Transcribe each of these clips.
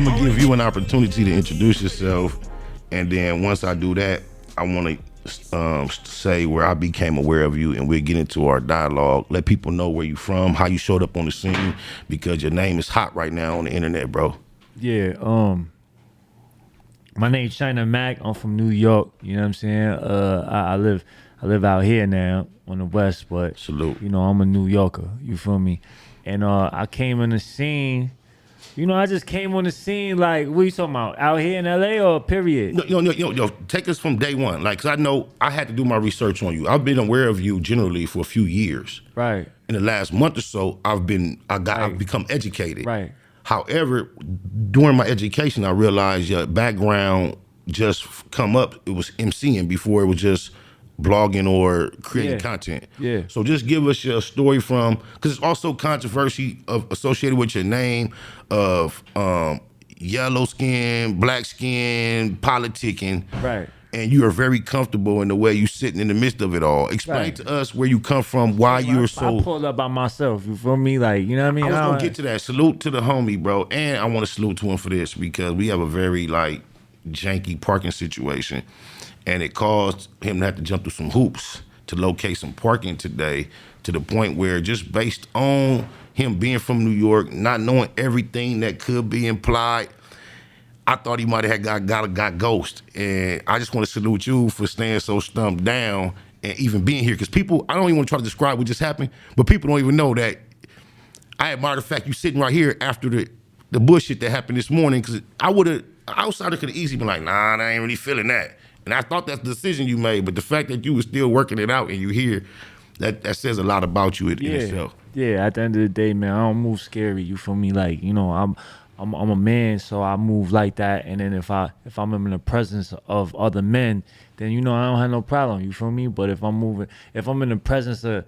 I'm gonna give you an opportunity to introduce yourself, and then once I do that, I want to say where I became aware of you, and we'll get into our dialogue. Let people know where you from, how you showed up on the scene, because your name is hot right now on the internet, bro. Yeah, my name's China Mac. I'm from New York. You know what I'm saying? I live out here now on the West, but Salute. you know, I'm a New Yorker. You feel me? And I came on the scene. You know, I just came on the scene like, what you talking about? Out here in LA or period? Yo, take us from day one. Like, 'cause I know I had to do my research on you. I've been aware of you generally for a few years. Right. In the last month or so, I've become educated. Right. However, during my education, I realized your background just come up. It was MCing before it was just blogging or creating content. Yeah. So just give us your story from, because it's also controversy associated with your name of yellow skin, black skin, politicking. Right. And you are very comfortable in the way you sitting in the midst of it all. Explain to us where you come from, why you were so. I pulled up by myself. You feel me? Like, you know what I mean? I was gonna get to that. Salute to the homie, bro, and I want to salute to him for this because we have a very like janky parking situation, and it caused him to have to jump through some hoops to locate some parking today. To the point where just based on him being from New York, not knowing everything that could be implied, I thought he might have got ghost. And I just want to salute you for staying so stumped down and even being here. Because people, I don't even want to try to describe what just happened, but people don't even know that I admire the fact you sitting right here after the bullshit that happened this morning. Because outsider could have easily been like, nah, I ain't really feeling that. And I thought that's the decision you made. But the fact that you were still working it out and you here, that says a lot about you in itself. Yeah, at the end of the day, man, I don't move scary. You feel me? Like, you know, I'm a man, so I move like that. And then if I'm in the presence of other men, then you know I don't have no problem. You feel me? But if I'm in the presence of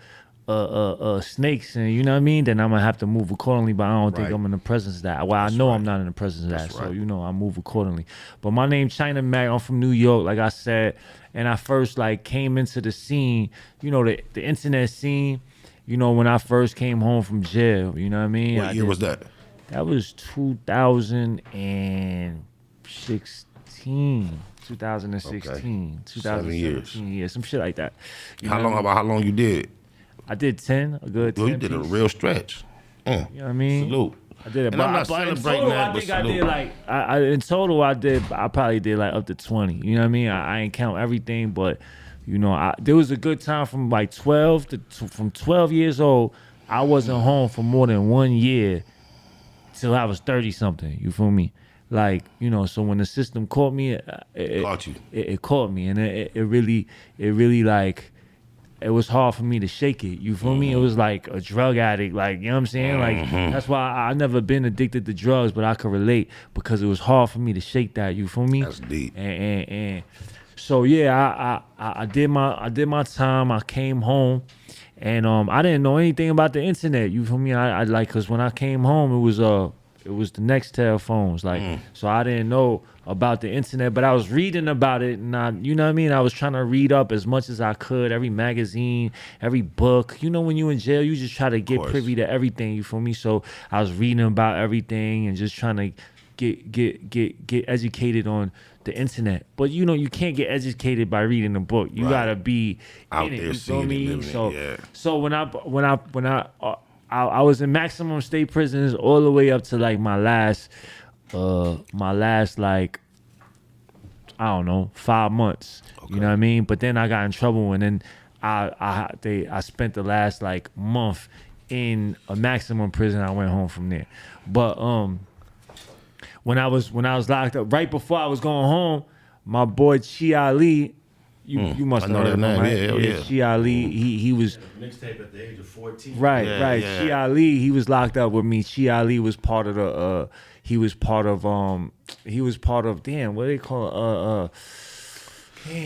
snakes, and you know what I mean, then I'm gonna have to move accordingly. But I don't think I'm in the presence of that. Well, I know I'm not in the presence of that, so you know I move accordingly. But my name's China Mac. I'm from New York, like I said, and I first like came into the scene. You know the internet scene. You know when I first came home from jail. You know what I mean? What year was that? That was 2016. 2016. 7 years. Yeah, some shit like that. How long you did? I did 10, a good 10. Well, you did a real stretch. You know what I mean? Salute. I did it. And I'm not celebrating that, but salute. In total, I probably did like up to 20. You know what I mean? I ain't count everything, but you know, there was a good time from like 12 years old. I wasn't home for more than 1 year till I was 30 something. You feel me? Like, you know, so when the system caught me, it caught you. It caught me, and it really like, it was hard for me to shake it. You feel me? It was like a drug addict. Like, you know what I'm saying? Like, that's why I never been addicted to drugs, but I could relate because it was hard for me to shake that. You feel me? That's deep. And so yeah, I did my time. I came home, and I didn't know anything about the internet. You feel me? I like, cause when I came home, it was the Nextel phones. Like, so I didn't know about the internet, but I was reading about it, and you know what I mean? I was trying to read up as much as I could, every magazine, every book. You know, when you in jail, you just try to get privy to everything, you feel me? So I was reading about everything and just trying to get educated on the internet. But you know, you can't get educated by reading a book. You gotta be out in it, there, you feel seeing me? it, So when I was in maximum state prisons all the way up to like my last like, I don't know, 5 months. Okay. You know what I mean? But then I got in trouble, and then I spent the last like month in a maximum prison. I went home from there. But when I was locked up, right before I was going home, my boy Chi Ali, you must know that name, right? Yeah. Chi Ali, he was mixtape at the age of 14. Right. Chi Ali, he was locked up with me. Chi Ali was part of the he was part of damn, what do they call it?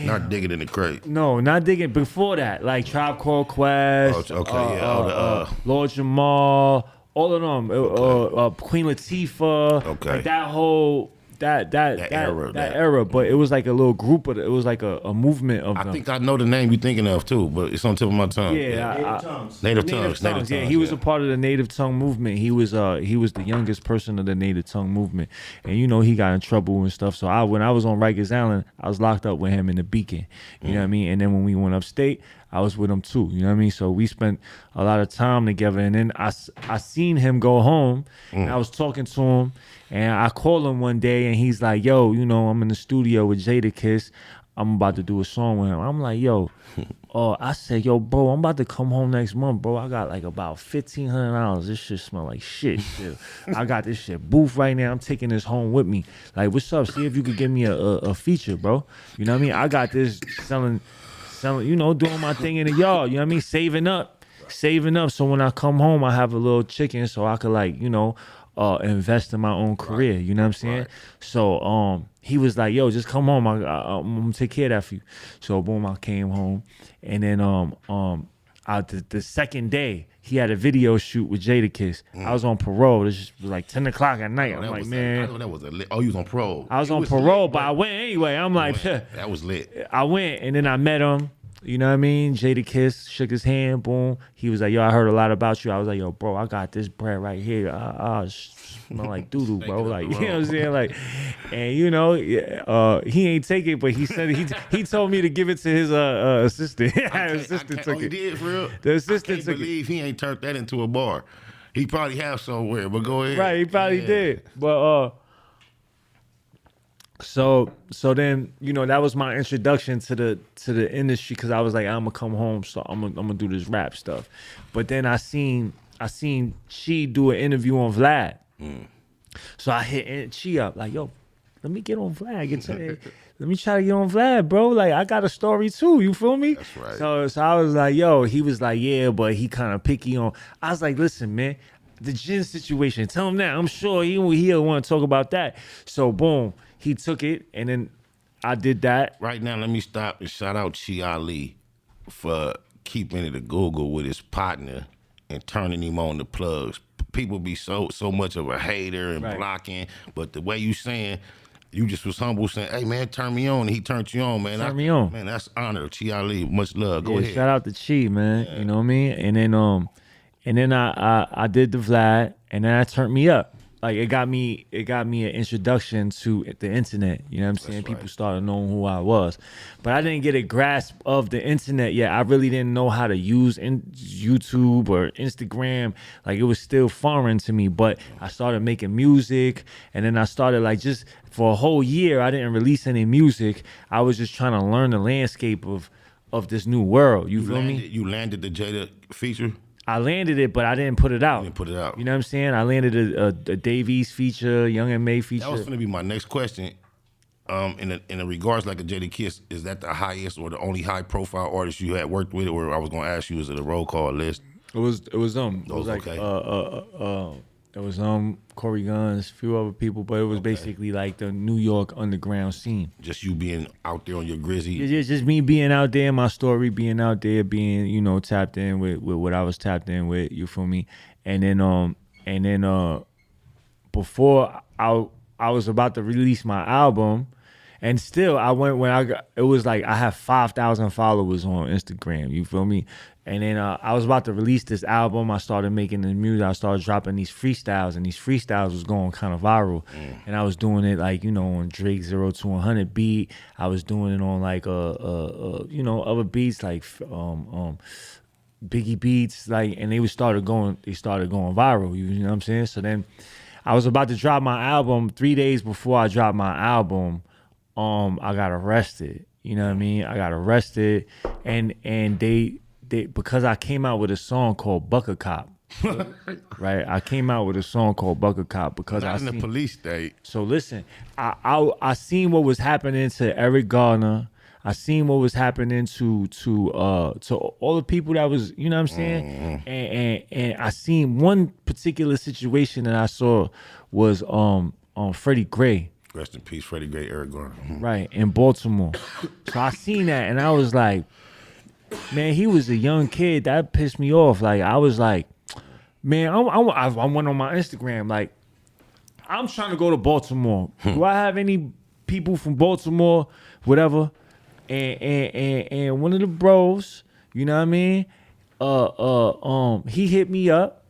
Not digging in the crate. No, not digging before that. Like Tribe Called Quest, Lord Jamal, all of them, Queen Latifah, like that whole that era, era, but it was like a little group of it was like a movement of them. I think I know the name you're thinking of too, but it's on the tip of my tongue. Yeah, Native tongues. Yeah, he was a part of the native tongue movement. He was the youngest person of the native tongue movement, and you know he got in trouble and stuff. So when I was on Rikers Island, I was locked up with him in the Beacon. You know what I mean? And then when we went upstate, I was with him too. You know what I mean? So we spent a lot of time together. And then I seen him go home, and I was talking to him, and I called him one day, and he's like, "Yo, you know, I'm in the studio with Jadakiss. I'm about to do a song with him." I'm like, "Yo," I said, "Yo, bro, I'm about to come home next month, bro. I got like about $1,500. This shit smell like shit. I got this shit booth right now. I'm taking this home with me. Like, what's up? See if you could give me a feature, bro. You know what I mean? I got this selling, you know, doing my thing in the yard. You know what I mean? Saving up. So when I come home, I have a little chicken so I could, like, you know, invest in my own career. You know what I'm saying? Right. So he was like, "Yo, just come home. I'm gonna take care of that for you." So boom, I came home, and then the second day he had a video shoot with Jadakiss. I was on parole. This was like 10 o'clock at night. I'm like, man, I know that was a lit. Oh, you was on parole. I was on parole, lit, but I went anyway. I'm like, that was lit. I went, and then I met him. You know what I mean? Jadakiss shook his hand. Boom. He was like, "Yo, I heard a lot about you." I was like, "Yo, bro, I got this bread right here. Smell like doo-doo, bro." Like, you know what I'm saying? Like, and you know, he ain't take it, but he said he told me to give it to his assistant. Assistant took it. Did, for real? The assistant I can't believe he ain't turned that into a bar. He probably have somewhere, but go ahead. Right, he probably did. But So then, you know, that was my introduction to the industry, because I was like, I'm gonna come home, so I'm gonna do this rap stuff. But then I seen Chi do an interview on Vlad. So I hit Chi up like, "Yo, let me get on Vlad. Let me try to get on Vlad, bro. Like, I got a story too. You feel me?" That's right. So I was like, "Yo," he was like, "Yeah, but he kind of picky on." I was like, "Listen, man, the gin situation. Tell him that. I'm sure he'll want to talk about that." So boom. He took it, and then I did that. Right now, let me stop and shout out Chi Ali for keeping it a Google with his partner and turning him on the plugs. People be so much of a hater and blocking, but the way you saying, you just was humble saying, "Hey man, turn me on," and he turned you on, man. Turn me on. Man, that's honor. Chi Ali, much love. Go ahead. Shout out to Chi, man. Yeah. You know what I mean? And then I did the Vlad, and then I turned me up. Like, it got me an introduction to the internet. You know what I'm saying? That's People started knowing who I was. But I didn't get a grasp of the internet yet. I really didn't know how to use YouTube or Instagram. Like, it was still foreign to me. But I started making music, and then I started, like, just for a whole year, I didn't release any music. I was just trying to learn the landscape of this new world. You feel me? You landed the Jada feature? I landed it, but I didn't put it out. You didn't put it out. You know what I'm saying? I landed a Dave East feature, Young and May feature. That was going to be my next question. In the regards like a Jadakiss, is that the highest or the only high profile artist you had worked with? Or I was going to ask you, is it a roll call list? It was them. It was like okay. It was Corey Guns, a few other people, but it was basically like the New York underground scene. Just you being out there on your Grizzy. It's just me being out there, my story being out there, being, you know, tapped in with what I was tapped in with. You feel me? And then before I was about to release my album. And still, it was like I have 5,000 followers on Instagram. You feel me? And then I was about to release this album. I started making the music. I started dropping these freestyles, and these freestyles was going kind of viral. And I was doing it like, you know, on Drake 0 to 100 beat. I was doing it on like you know, other beats like Biggie beats, like, and they started going viral. You know what I'm saying? So then I was about to drop my album. 3 days before I dropped my album, I got arrested. You know what I mean? I got arrested, and they because I came out with a song called Bucker Cop. Right? I came out with a song called Bucker Cop because Not in the police state. So listen, I seen what was happening to Eric Garner. I seen what was happening to all the people that was, you know what I'm saying? And I seen one particular situation that I saw was Freddie Gray. Rest in peace, Freddie Gray, Eric Garner. Right, in Baltimore. So I seen that, and I was like, man, he was a young kid. That pissed me off. Like, I was like, man, I went on my Instagram. Like, I'm trying to go to Baltimore. Do I have any people from Baltimore, whatever? And one of the bros, you know what I mean? He hit me up.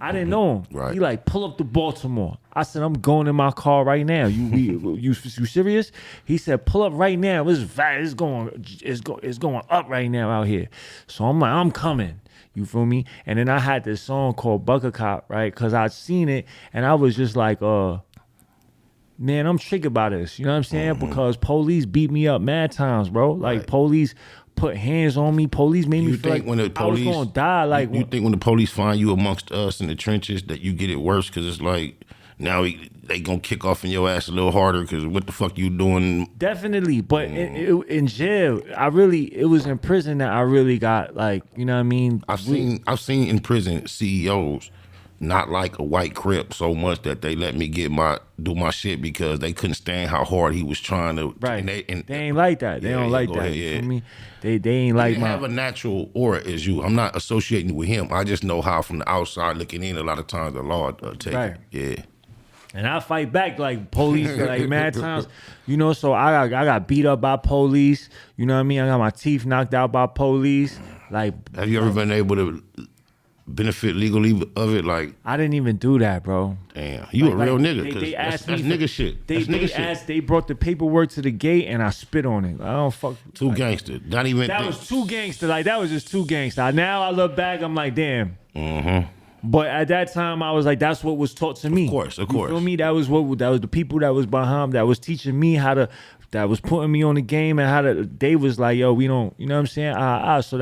I didn't know him. Right. He like, pull up to Baltimore. I said, I'm going in my car right now. You serious? He said, pull up right now. It's going up right now out here. So I'm like, I'm coming. You feel me? And then I had this song called Bucker Cop, right? Because I'd seen it and I was just like, man, I'm triggered by this. You know what I'm saying? Because police beat me up mad times, bro. Like police put hands on me. Police made me feel like I was gonna die. Like you think when the police find you amongst us in the trenches that you get it worse because it's like now they gonna kick off in your ass a little harder because what the fuck you doing? Definitely, but in jail, it was in prison that I really got like, you know what I mean? I've seen in prison CEOs not like a white Crip so much that they let me do my shit because they couldn't stand how hard he was trying to. Right. And they ain't like that. They don't like that. Ahead, You feel me? They ain't like my. Have a natural aura as you. I'm not associating with him. I just know how from the outside looking in. A lot of times the law take it. Yeah. And I fight back like police like mad times, you know. So I got beat up by police. You know what I mean? I got my teeth knocked out by police. Like, have you ever been able to benefit legally of it? Like, I didn't even do that, bro. Damn, you a real nigga. They asked that's me nigga shit. They brought the paperwork to the gate and I spit on it. I don't fuck. Too gangster. Not even. That was too gangster. Like that was just too gangster. Now I look back, I'm like, damn. Mm-hmm. But at that time, I was like, that's what was taught to me. Of course. You feel me? That was the people that was behind, that was teaching me that was putting me on the game and they was like, yo, we don't, you know what I'm saying? So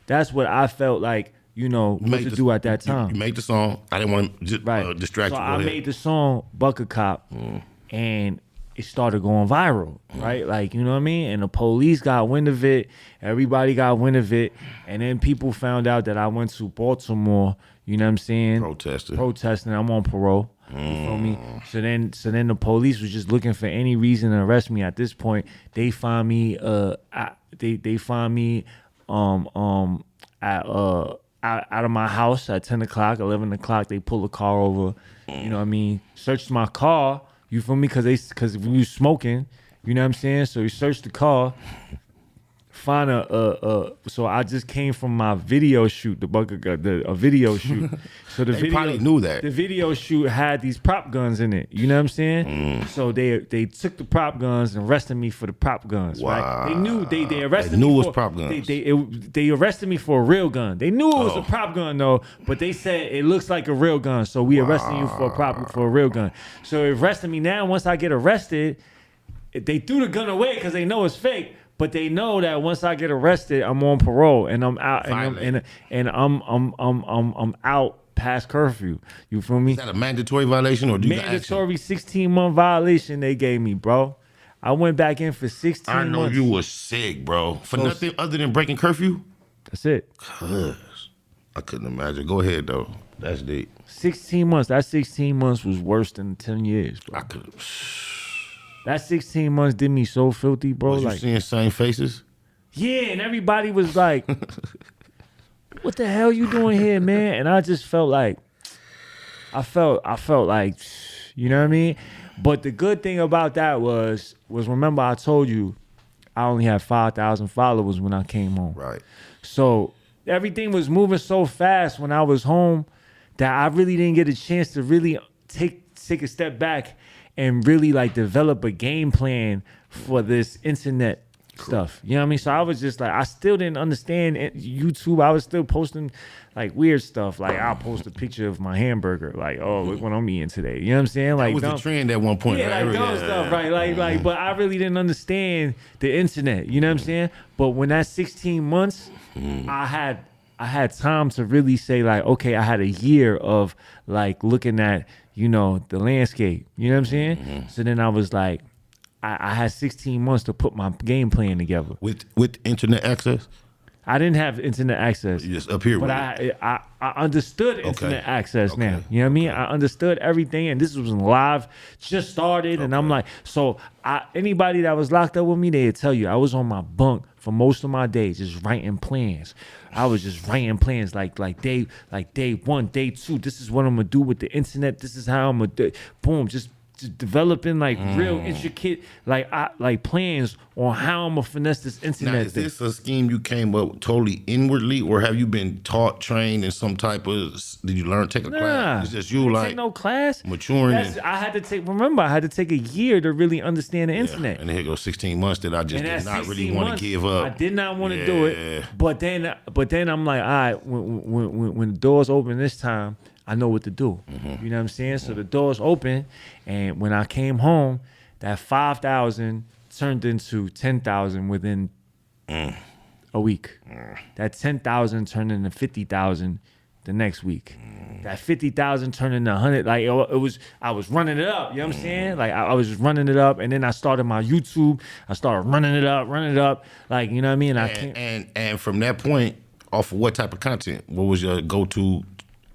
that's what I felt like, you know, what to do at that time. You made the song. I didn't want to distract you. So I made the song Bucker Cop and it started going viral, right? Like, you know what I mean? And the police got wind of it. Everybody got wind of it. And then people found out that I went to Baltimore, you know what I'm saying? Protesting. I'm on parole. You feel me? So then the police was just looking for any reason to arrest me. At this point, they find me they find me out of my house at 10 o'clock, 11 o'clock. They pull the car over, you know what I mean? Searched my car, you feel me? Because when you smoking, you know what I'm saying? So he searched the car, find so I just came from my video shoot, a video shoot. So they probably knew that. The video shoot had these prop guns in it, you know what I'm saying? So they took the prop guns and arrested me for the prop guns, right? They knew they arrested me. It was prop guns. They arrested me for a real gun. They knew it was a prop gun though, but they said it looks like a real gun, so we arrested you for a real gun. So they arrested me. Now once I get arrested, they threw the gun away because they know it's fake. But they know that once I get arrested, I'm on parole and I'm out and I'm out past curfew. You feel me? Is that a mandatory violation or do you mandatory 16-month violation they gave me, bro? I went back in for 16 months. I know you was sick, bro. For nothing other than breaking curfew? That's it. Cuz I couldn't imagine. Go ahead though. That's deep. 16 months. That 16 months was worse than 10 years, bro. I could. That 16 months did me so filthy, bro. Was you seeing same faces? Yeah, and everybody was like, what the hell you doing here, man? And I just felt like, I felt like, you know what I mean? But the good thing about that was remember I told you I only had 5,000 followers when I came home. Right. So everything was moving so fast when I was home that I really didn't get a chance to really take a step back and really like develop a game plan for this internet stuff. You know what I mean? So I was just like, I still didn't understand YouTube. I was still posting like weird stuff. Like I'll post a picture of my hamburger. Like, oh, look what I'm eating today. You know what I'm saying? Like that was the trend at one point. Yeah, right? like dumb stuff, right? Like, but I really didn't understand the internet. You know what I'm saying? But when that 16 months, I had time to really say like, okay, I had a year of like looking at, you know, the landscape. You know what I'm saying? So then I was like, I had 16 months to put my game plan together. With internet access? I didn't have internet access. You just up here But with it. I understood internet access now. You know what I mean? I understood everything, and this was live, just started, and I'm like, so anybody that was locked up with me, they'd tell you I was on my bunk for most of my days, just writing plans. I was just writing plans like day 1, day 2. This is what I'm gonna do with the internet. This is how I'm gonna do. Boom, just developing like real intricate like plans on how I'm gonna finesse this internet. Now, is this a scheme you came up totally inwardly, or have you been taught, trained in some type of? Did you learn, take a class? It's just you like take no class. Maturing. I had to take. Remember, I had to take a year to really understand the internet. And here goes 16 months that I just did not really want to give up. I did not want to do it. But then I'm like, all right, when the doors open this time, I know what to do. You know what I'm saying? So the doors open, and when I came home, that 5,000 turned into 10,000 within a week. That 10,000 turned into 50,000 the next week. That 50,000 turned into 100. Like I was running it up. You know what I'm saying? Like I was just running it up, and then I started my YouTube. I started running it up. Like, you know what I mean? And from that point, off of what type of content? What was your go-to?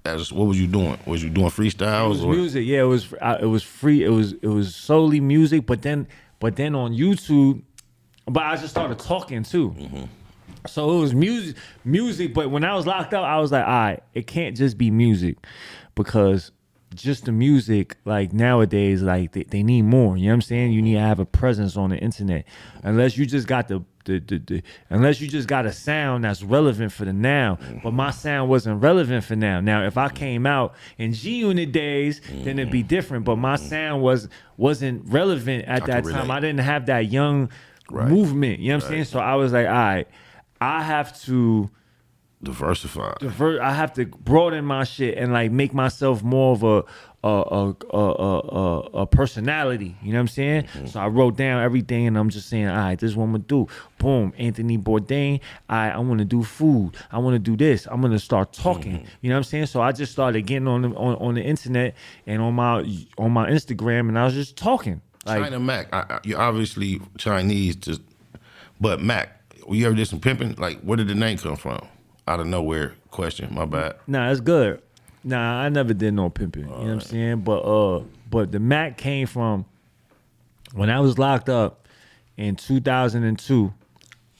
What was you doing? Was you doing freestyles? It was music. Yeah, it was free. It was solely music. But then on YouTube, but I just started talking too. So it was music. But when I was locked up, I was like, all right, it can't just be music, because just the music, like nowadays, like they need more. You know what I'm saying? You need to have a presence on the internet. Unless you just got unless you just got a sound that's relevant for the now. But my sound wasn't relevant for now. Now, if I came out in G-Unit days, then it'd be different. But my sound wasn't relevant at that time. I didn't have that young movement. You know what I'm saying? So I was like, all right, I have to diversify. I have to broaden my shit and like make myself more of a personality. You know what I'm saying? So I wrote down everything, and I'm just saying, all right, this is what I'm gonna do. Boom, Anthony Bourdain. I want to do food. I want to do this. I'm gonna start talking. You know what I'm saying? So I just started getting on the internet and on my Instagram, and I was just talking. Like, China Mac, you're obviously Chinese, but Mac, you ever did some pimping? Like, where did the name come from? Out of nowhere question, my bad. Nah, it's good. Nah, I never did no pimping. You know what I'm saying? But the Mac came from when I was locked up in 2002.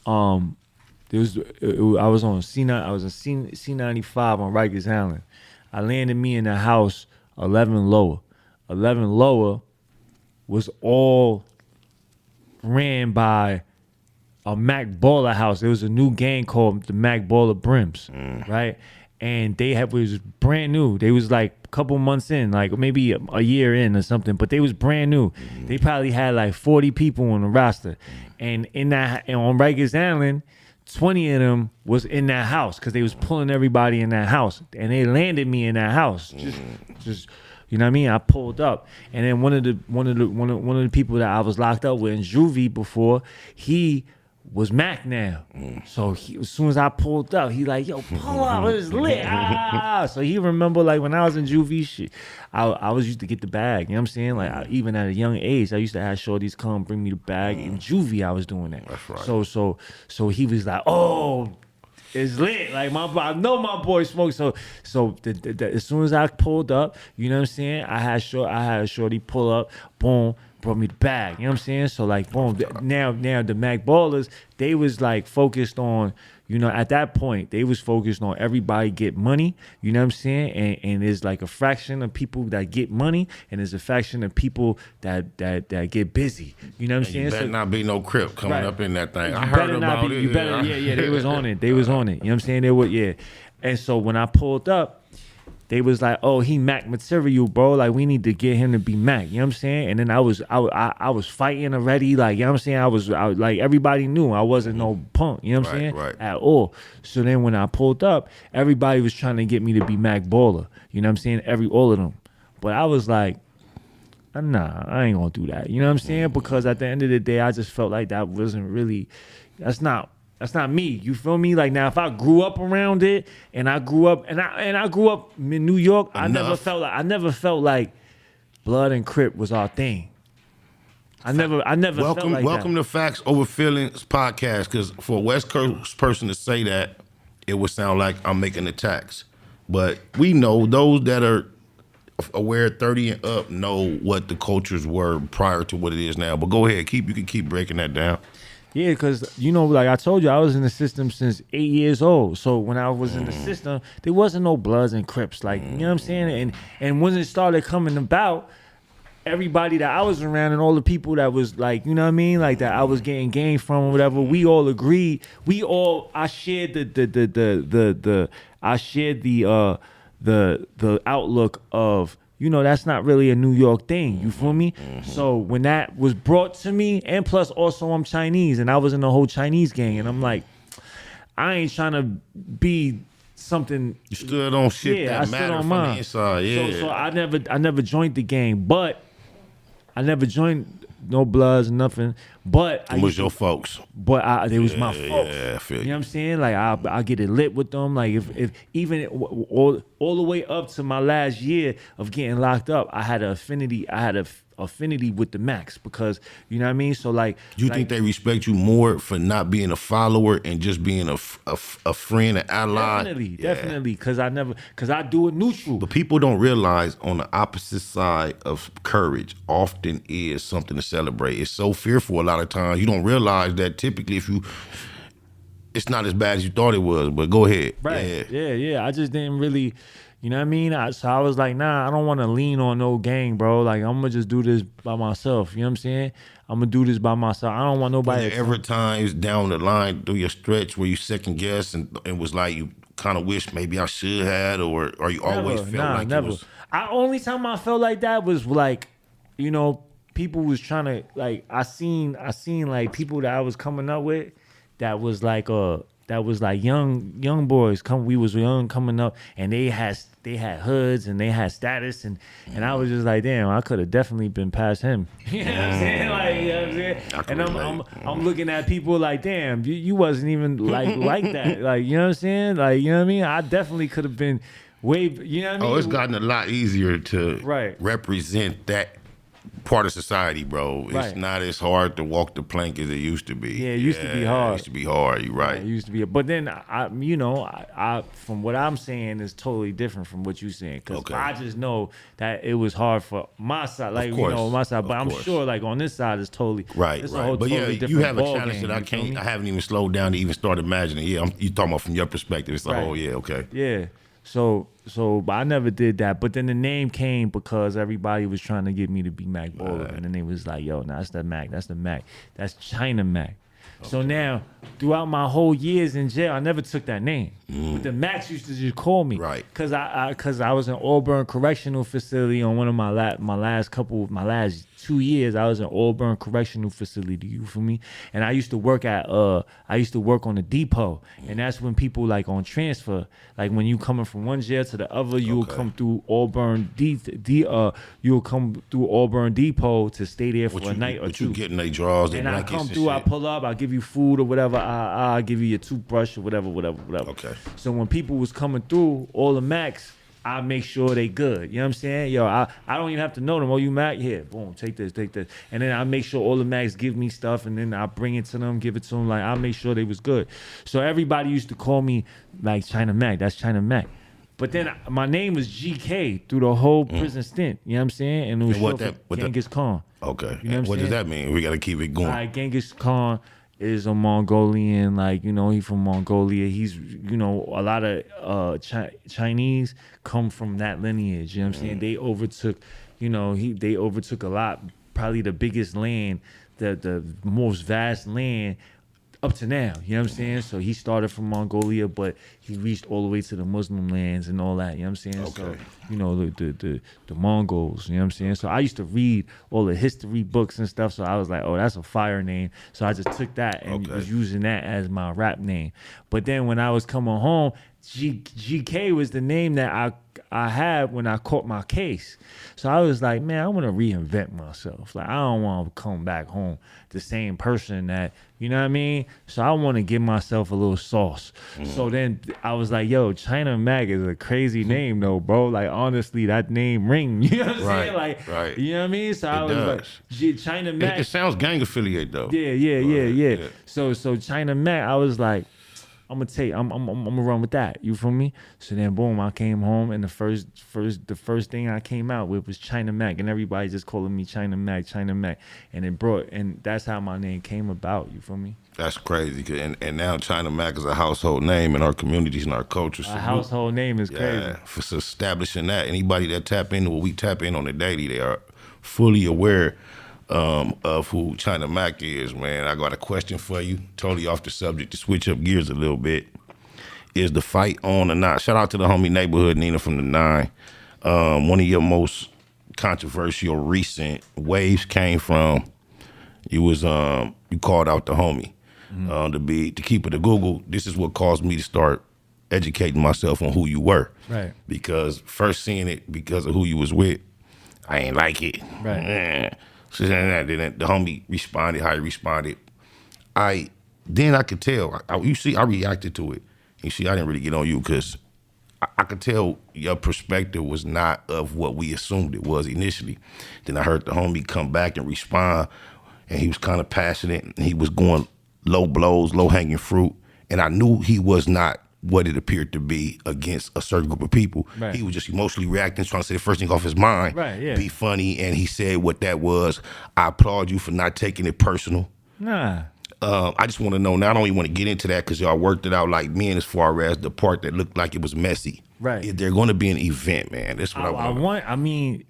I was on C9. I was on C95 on Rikers Island. I landed me in the house 11 Lower. 11 Lower was all ran by a Mac Baller house. There was a new gang called the Mac Baller Brims, right? And was brand new. They was like a couple months in, like maybe a year in or something, but they was brand new. They probably had like 40 people on the roster. And on Rikers Island, 20 of them was in that house because they was pulling everybody in that house. And they landed me in that house. Just you know what I mean? I pulled up, and then one of the people that I was locked up with in juvie before, he was Mac now. So as soon as I pulled up, he like, yo, pull up, it's lit. So he remember like when I was in juvie shit, I was used to get the bag. You know what I'm saying? Like even at a young age, I used to have shorties come bring me the bag. In juvie, I was doing that. That's right. So he was like, oh, it's lit. Like I know my boy smoked. So as soon as I pulled up, you know what I'm saying? I had a shorty pull up, boom, brought me the bag. You know what I'm saying? So like, boom. Now the Mac Ballers, they was like focused on, you know, at that point, they was focused on everybody get money. You know what I'm saying? And there's like a fraction of people that get money, and there's a fraction of people that get busy. You know what I'm saying? You better not be no Crip coming up in that thing. I You heard better not about be. it. You better, yeah. They was on it. They was on it. You know what I'm saying? They were, yeah. And so when I pulled up, they was like, oh, he Mac material, bro. Like, we need to get him to be Mac. You know what I'm saying? And then I was fighting already. Like, you know what I'm saying? I was like, everybody knew I wasn't no punk. You know what I'm saying? Right. At all. So then when I pulled up, everybody was trying to get me to be Mac Baller. You know what I'm saying? All of them. But I was like, nah, I ain't gonna do that. You know what I'm saying? Because at the end of the day, I just felt like that wasn't really, that's not me. You feel me? Like now, if I grew up around it, and I grew up in New York, I never felt like Blood and Crip was our thing. I never felt like welcome that. to Factz Ova Feelinz podcast. Because for a West Coast person to say that, it would sound like I'm making attacks. But we know those that are aware 30 and up know what the cultures were prior to what it is now. But go ahead, you can keep breaking that down. Yeah, because, like I told you, I was in the system since 8 years old. So when I was in the system, there wasn't no Bloods and Crips. Like, you know what I'm saying? And when it started coming about, everybody that I was around and all the people that was like, you know what I mean? Like that I was getting game from or whatever, we all agreed. I shared the outlook of, that's not really a New York thing. You feel me? So when that was brought to me, and plus also I'm Chinese and I was in the whole Chinese gang, and I'm like, I ain't trying to be something. You stood on shit that mattered from the inside. Yeah. So I never joined the gang, but I never joined no Bloods, nothing. But it was your folks. But it was my folks. Yeah, I feel you. You know what I'm saying? Like I get it lit with them. Like if even all the way up to my last year of getting locked up, I had an affinity. Affinity with the Max, because you know what I mean. So like, you think they respect you more for not being a follower and just being a friend, an ally? Definitely, because I do it neutral. But people don't realize on the opposite side of courage often is something to celebrate. It's so fearful a lot of times. You don't realize that typically it's not as bad as you thought it was. But go ahead. Right. Yeah. I just didn't really. You know what I mean? So I was like, nah, I don't want to lean on no gang, bro. Like, I'm going to just do this by myself. You know what I'm saying? I'm going to do this by myself. I don't want nobody. Were there ever times down the line through your stretch where you second guess and was like, you kind of wish maybe I should have, or you always felt like never. it was? Only time I felt like that was like, people was trying to, like, I seen like people that I was coming up with that was like young boys. We was young coming up, and they had hoods and they had status, and I was just like, damn, I could have definitely been past him. You know what I'm saying? Like, you know what I'm saying? And I'm looking at people like, damn, you wasn't even like that. Like, you know what I'm saying? Like, you know what I mean? I definitely could have been way, you know what I mean? Oh, it's gotten a lot easier to represent that part of society, bro. It's not as hard to walk the plank as it used to be. Yeah, it used to be hard. It used to be hard. You're right. Yeah, it used to be. But then I from what I'm saying is totally different from what you're saying. Because I just know that it was hard for my side, like my side. But I'm sure, like on this side, it's totally right. It's right. A whole but totally yeah, you have a challenge game, that I haven't even slowed down to even start imagining. Yeah, you talking about from your perspective. It's like, okay. Yeah. So, but I never did that. But then the name came because everybody was trying to get me to be Mac Baller, and then they was like, "Yo, that's the Mac. That's the Mac. That's China Mac." Okay. So now, throughout my whole years in jail, I never took that name. But the Macs used to just call me, right? Because I was in Auburn Correctional Facility on one of my last 2 years. I was in Auburn Correctional Facility. You feel me? And I used to work on the depot, and that's when people like on transfer, like when you coming from one jail to the other, you'll come through Auburn you'll come through Auburn Depot to stay there for a night or two. You getting their drawers, and I come through, I pull up, I give you food or whatever, I give you your toothbrush or whatever. Okay. So when people was coming through, all the Macs, I make sure they good. You know what I'm saying? Yo, I don't even have to know them. Oh, you Mac? Here, boom, take this. And then I make sure all the Macs give me stuff, and then I bring it to them, give it to them. Like, I make sure they was good. So everybody used to call me like China Mac. That's China Mac. But then my name was GK through the whole prison stint. You know what I'm saying? And it was short for Genghis Khan. Okay. You know what does that mean? We got to keep it going. Genghis Khan is a Mongolian, like, he from Mongolia. He's, a lot of Chinese come from that lineage. You know what I'm saying? They overtook, they overtook a lot, probably the biggest land, the most vast land up to now. You know what I'm saying? So he started from Mongolia, but he reached all the way to the Muslim lands and all that. You know what I'm saying? Okay. So, the Mongols, you know what I'm saying? So I used to read all the history books and stuff. So I was like, oh, that's a fire name. So I just took that and was using that as my rap name. But then when I was coming home, GK was the name that I had when I caught my case. So I was like, man, I want to reinvent myself. Like, I don't want to come back home the same person that, you know what I mean? So I want to give myself a little sauce. So then I was like, yo, China Mac is a crazy name though, bro. Like, honestly, that name ring. You know what I'm saying? Like, right. You know what I mean? So I was like, China Mac. It sounds gang affiliate though. Yeah. So China Mac, I was like, I'm gonna run with that. You feel me? So then boom, I came home and the first thing I came out with was China Mac, and everybody just calling me China Mac. And that's how my name came about. You feel me? That's crazy. And now China Mac is a household name in our communities and our culture. A household name is crazy. Yeah, for establishing that. Anybody that tap into what we tap in on the daily, they are fully aware of who China Mac is, man. I got a question for you, totally off the subject, to switch up gears a little bit. Is the fight on or not? Shout out to the homie Neighborhood Nina from the 9. One of your most controversial recent waves came from, you called out the homie to keep it a Google. This is what caused me to start educating myself on who you were. Right. Because first seeing it because of who you was with, I ain't like it. Right. So then the homie responded how he responded. I could tell. I reacted to it. You see, I didn't really get on you because I could tell your perspective was not of what we assumed it was initially. Then I heard the homie come back and respond, and he was kind of passionate, and he was going low blows, low hanging fruit, and I knew he was not what it appeared to be against a certain group of people. Right. He was just emotionally reacting, trying to say the first thing off his mind, right, yeah. Be funny, and he said what that was. I applaud you for not taking it personal. Nah. I just want to know, now I don't even want to get into that because y'all worked it out like men as far as the part that looked like it was messy. Right. Is there going to be an event, man? That's what I want.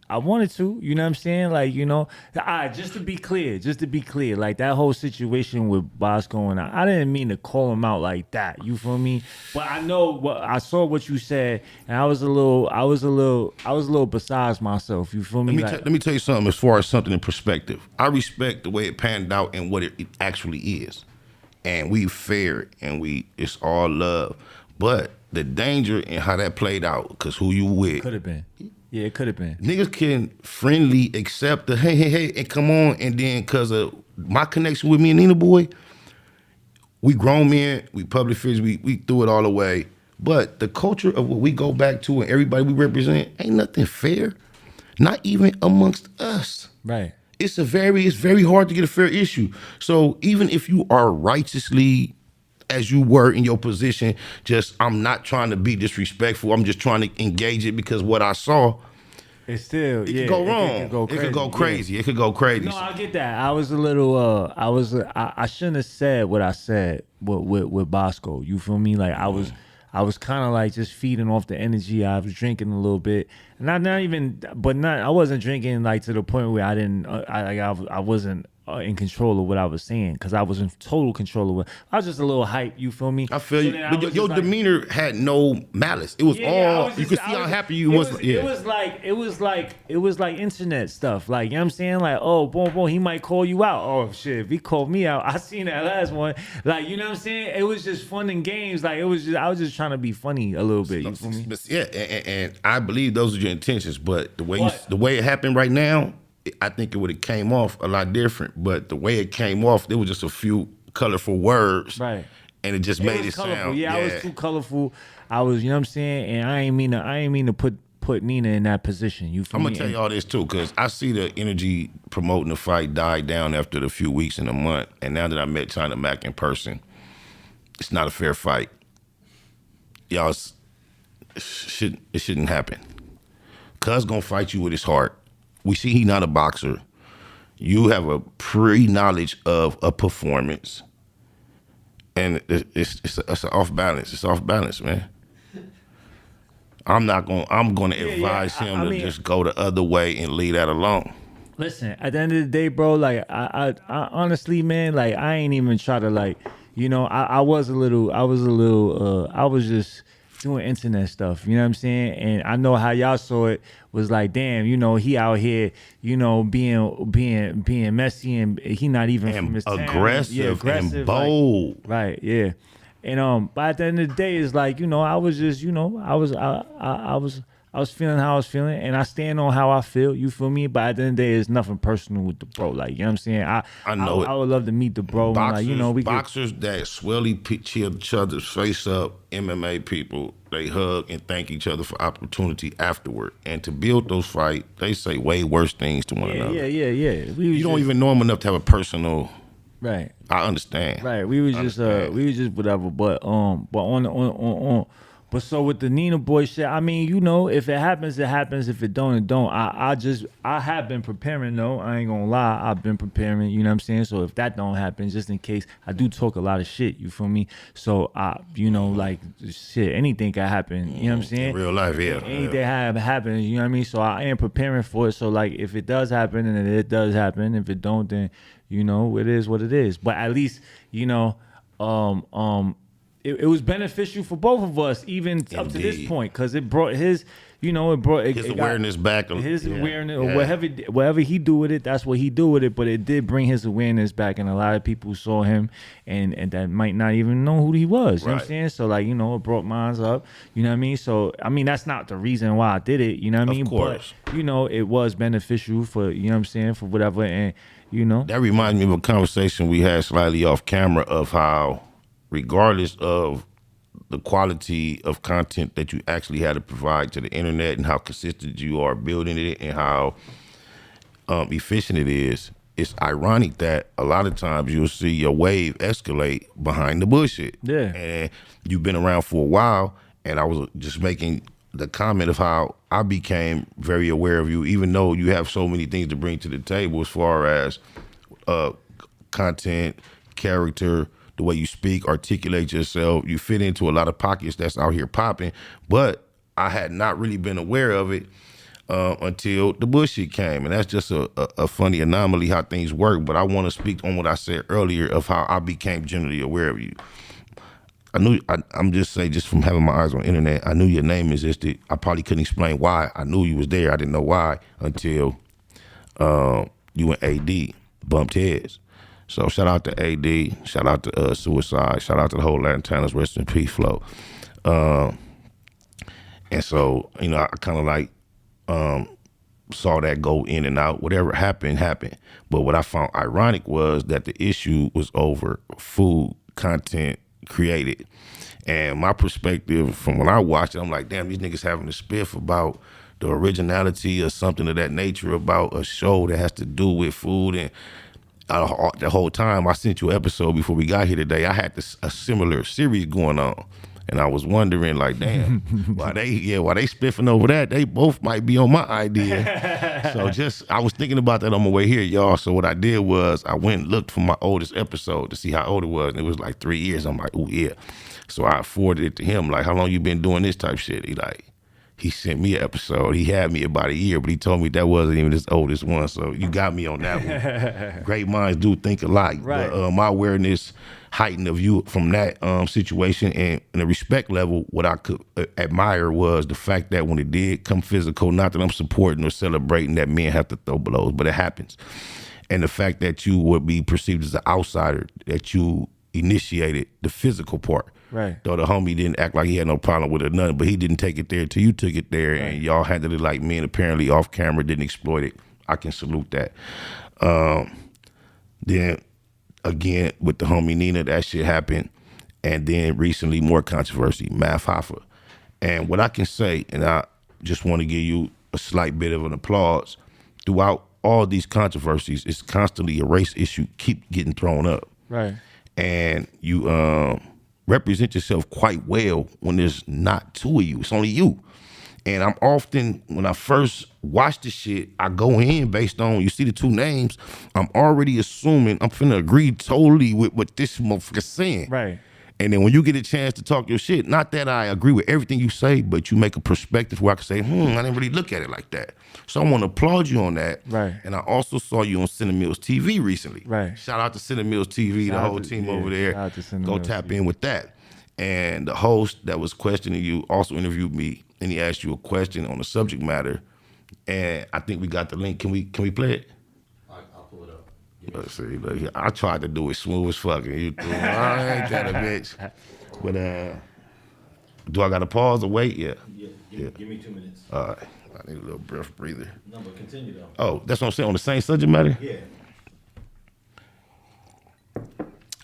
I wanted to, you know what I'm saying? Like, you know, just to be clear, like that whole situation with Bosco, and I didn't mean to call him out like that. You feel me? But I saw what you said, and I was a little besides myself. You feel me? Let me tell you something as far as something in perspective. I respect the way it panned out and what it actually is. And we fair and it's all love. But the danger in how that played out, because who you with. Could have been. Yeah, it could have been. Niggas can friendly accept the hey, and come on, and then because of my connection with me and Nina Boy, we grown men, we public figures, we threw it all away. But the culture of what we go back to and everybody we represent ain't nothing fair. Not even amongst us. Right. It's very hard to get a fair issue. So even if you are righteously as you were in your position, I'm not trying to be disrespectful. I'm just trying to engage it because what I saw, it could go wrong. It could go crazy. It could go crazy. No, I get that. I was a little. I shouldn't have said what I said with Bosco. You feel me? Like I was kind of like just feeding off the energy. I was drinking a little bit, I wasn't drinking like to the point where I wasn't in control of what I was saying, because I was in total control of what I was. Just a little hype. You feel me? I feel you. But your demeanor had no malice. It was you could see how happy you was. It was like internet stuff. Like, you know what I'm saying? Like, oh, boom, he might call you out. Oh shit, if he called me out, I seen that last one. Like, you know what I'm saying? It was just fun and games. Like, I was just trying to be funny a little bit. You feel me? Yeah, and I believe those are your intentions. But the way it happened right now, I think it would have came off a lot different. But the way it came off, there was just a few colorful words, right? And it just made it colorful. sound. Yeah, I was too colorful. I was, you know what I'm saying? And I ain't mean to put Nina in that position. You feel me? I'm gonna tell you all this too, because I see the energy promoting the fight die down after the few weeks and a month. And now that I met China Mac in person, it's not a fair fight. Y'all, it shouldn't happen. Cuz gonna fight you with his heart. We see he not a boxer. You have a pre-knowledge of a performance, and it's off balance. It's off balance, man. I'm gonna advise him to just go the other way and leave that alone. Listen, at the end of the day, bro, like I honestly, man, like I ain't even try to, like, you know, I was just doing internet stuff, you know what I'm saying? And I know how y'all saw it was like, damn, you know, he out here, you know, being messy, and he not even from his town. Aggressive and bold. Like, right, yeah. And but at the end of the day, it's like, you know, I was just, you know, I was feeling how I was feeling, and I stand on how I feel. You feel me? But at the end of the day, it's nothing personal with the bro. Like, you know what I'm saying? I know it. I would love to meet the bro. Boxers, And like, you know, we boxers that swelly cheer each other's face up. MMA people, they hug and thank each other for opportunity afterward. And to build those fights, they say way worse things to one another. Yeah. You don't even know them enough to have a personal. Right. I understand. Right. We was just whatever. But but so with the Nina Boy shit, I mean, you know, if it happens, it happens. If it don't, it don't. I have been preparing though. I ain't gonna lie. I've been preparing, you know what I'm saying? So if that don't happen, just in case, I do talk a lot of shit, you feel me? So you know, like shit, anything can happen, you know what I'm saying? In real life, yeah. Anything happens, you know what I mean? So I am preparing for it. So like if it does happen, and it does happen, if it don't, then you know, it is what it is. But at least, you know, it was beneficial for both of us, even up to this point, because it brought his, you know, his awareness back. His awareness, or whatever he do with it, that's what he do with it. But it did bring his awareness back, and a lot of people saw him, and that might not even know who he was. You know what I'm saying? So like, you know, it brought mine up. You know what I mean? So I mean, that's not the reason why I did it. You know what I mean? Of course. But you know, it was beneficial for, you know what I'm saying, for whatever. And you know, that reminds me of a conversation we had slightly off camera of how, regardless of the quality of content that you actually had to provide to the internet and how consistent you are building it and how efficient it is, it's ironic that a lot of times you'll see your wave escalate behind the bullshit. Yeah. And you've been around for a while, and I was just making the comment of how I became very aware of you, even though you have so many things to bring to the table as far as content, character, the way you speak, articulate yourself. You fit into a lot of pockets that's out here popping, but I had not really been aware of it until the bullshit came. And that's just a funny anomaly how things work. But I want to speak on what I said earlier of how I became generally aware of you. I'm just saying, just from having my eyes on the internet, I knew your name existed. I probably couldn't explain why. I knew you was there. I didn't know why until you and AD bumped heads. So shout out to AD, shout out to Suicide, shout out to the whole Lantanas, rest in peace, Flow. And so, you know, I kind of like saw that go in and out. Whatever happened. But what I found ironic was that the issue was over food content created. And my perspective from when I watched it, I'm like, damn, these niggas having a spiff about the originality or something of that nature about a show that has to do with food. And the whole time I sent you an episode before we got here today, I had a similar series going on. And I was wondering, like, damn, why they spiffing over that? They both might be on my idea. So I was thinking about that on my way here, y'all. So what I did was I went and looked for my oldest episode to see how old it was. And it was like 3 years. I'm like, oh, yeah. So I forwarded it to him, like, how long you been doing this type shit? He sent me an episode. He had me about a year, but he told me that wasn't even his oldest one. So you got me on that one. Great minds do think alike. Right. But my awareness heightened of you from that situation, and the respect level, what I could admire was the fact that when it did come physical, not that I'm supporting or celebrating that men have to throw blows, but it happens. And the fact that you would be perceived as an outsider, that you initiated the physical part. Right. Though the homie didn't act like he had no problem with it or nothing, but he didn't take it there till you took it there, right. And y'all handled it like men apparently off camera, didn't exploit it. I can salute that. Then again with the homie Nina, that shit happened, and then recently more controversy, Math Hoffa. And what I can say, and I just want to give you a slight bit of an applause, throughout all these controversies, it's constantly a race issue keep getting thrown up. Right. And you represent yourself quite well when there's not two of you. It's only you. And I'm often, when I first watch this shit, I go in based on, you see the two names, I'm already assuming I'm finna agree totally with what this motherfucker's saying. Right. And then when you get a chance to talk your shit, not that I agree with everything you say, but you make a perspective where I can say, I didn't really look at it like that. So I want to applaud you on that. Right. And I also saw you on Cinemills TV recently. Right. Shout out to Cinemills TV, the whole team over there. Shout out to Cinemills Go tap in with that. And the host that was questioning you also interviewed me, and he asked you a question on the subject matter. And I think we got the link. Can we play it? I'll pull it up. Let's see. Look, I tried to do it smooth as fucking. You I ain't that a bitch. But do I got to pause or wait? Yeah. Give me 2 minutes. All right. I need a little breath breather. No, but continue though. Oh, that's what I'm saying, on the same subject matter? Yeah.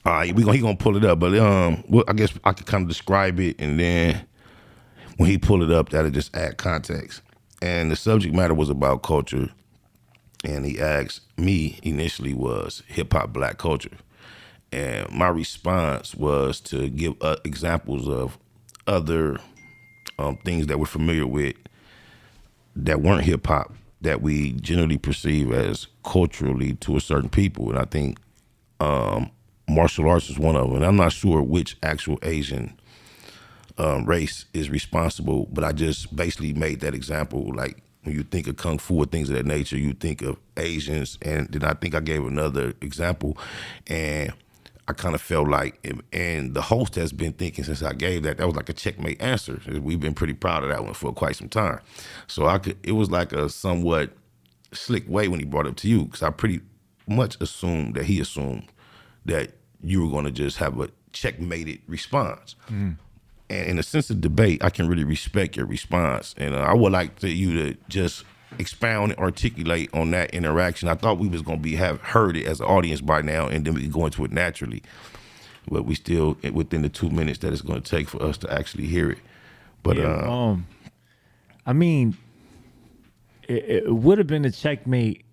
All right, he gonna pull it up, but well, I guess I could kind of describe it, and then when he pull it up, that'll just add context. And the subject matter was about culture, and he asked me initially was hip hop black culture, and my response was to give examples of other things that we're familiar with that weren't hip hop that we generally perceive as culturally to a certain people, and I think martial arts is one of them. And I'm not sure which actual Asian race is responsible, but I just basically made that example. Like when you think of Kung Fu or things of that nature, you think of Asians. And then I think I gave another example, and I kind of felt like, and the host has been thinking since I gave that was like a checkmate answer. We've been pretty proud of that one for quite some time. So it was like a somewhat slick way when he brought it up to you, because I pretty much assumed that he assumed that you were going to just have a checkmated response. And in a sense of debate, I can really respect your response. And I would like you to just expound and articulate on that interaction. I thought we was going to have heard it as an audience by now, and then we could go into it naturally. But we still within the 2 minutes that it's going to take for us to actually hear it. But I mean, it would have been a checkmate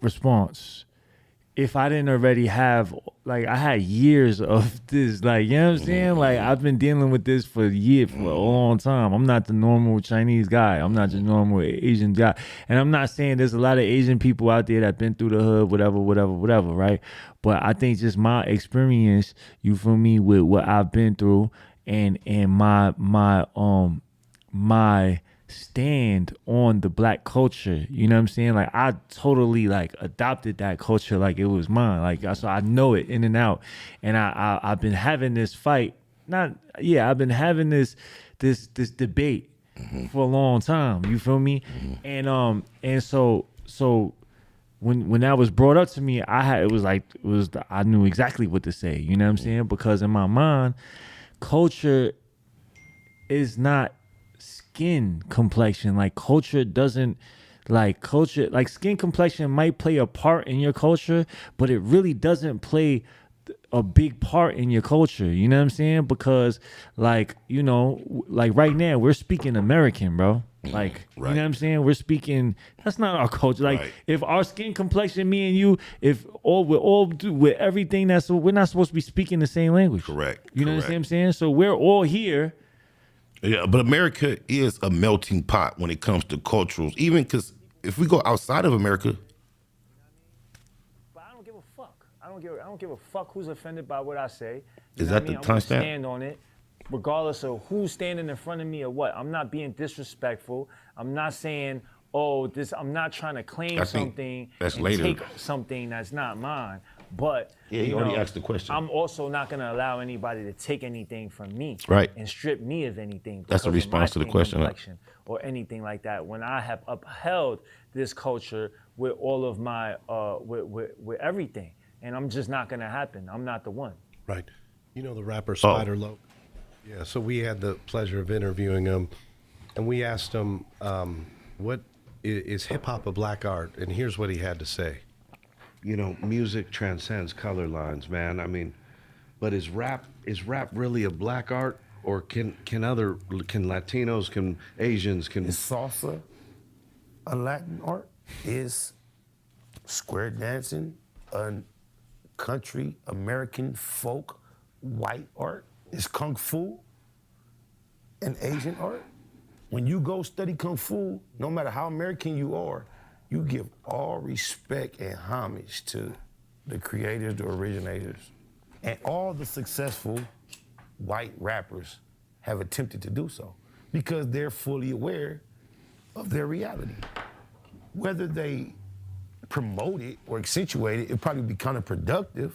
response if I didn't already have, like, I had years of this, like, you know what I'm saying? Like, I've been dealing with this for years, for a long time. I'm not the normal Chinese guy. I'm not the normal Asian guy. And I'm not saying there's a lot of Asian people out there that been through the hood, whatever, right? But I think just my experience, you feel me, with what I've been through and my stand on the black culture, you know what I'm saying? Like, I totally like adopted that culture like it was mine. Like, so I know it in and out. And I've been having this fight. I've been having this debate for a long time. You feel me? And so when that was brought up to me, I knew exactly what to say. You know what I'm saying? Because in my mind, culture is not skin complexion. Like, culture doesn't, like, culture, like, skin complexion might play a part in your culture, but it really doesn't play a big part in your culture. You know what I'm saying? Because, like, you know, like right now we're speaking American, bro. Like, right. You know what I'm saying? We're speaking, that's not our culture. Like, right. If our skin complexion, me and you, with everything, we're not supposed to be speaking the same language. Correct. You know what I'm saying? So we're all here. Yeah, but America is a melting pot when it comes to cultures. Even because if we go outside of America, but I don't give a fuck. I don't give a fuck who's offended by what I say. Is that the timestamp? Stand on it, regardless of who's standing in front of me or what. I'm not being disrespectful. I'm not saying, I'm not trying to claim something that's and later. take something that's not mine. But you already asked the question. I'm also not going to allow anybody to take anything from me, right, and strip me of anything. That's a response to the question, or anything like that. When I have upheld this culture with all of my with everything, and I'm just not going to happen. I'm not the one. Right. You know the rapper Spider Loc? Yeah. So we had the pleasure of interviewing him, and we asked him, "What is hip hop a black art?" And here's what he had to say. You know, music transcends color lines, man. I mean, but is rap really a black art, or can Latinos, can Asians, can Is salsa a Latin art? Is square dancing a country American folk white art? Is Kung Fu an Asian art? When you go study Kung Fu, no matter how American you are, you give all respect and homage to the creators, the originators. And all the successful white rappers have attempted to do so because they're fully aware of their reality. Whether they promote it or accentuate it, it'd probably be counterproductive,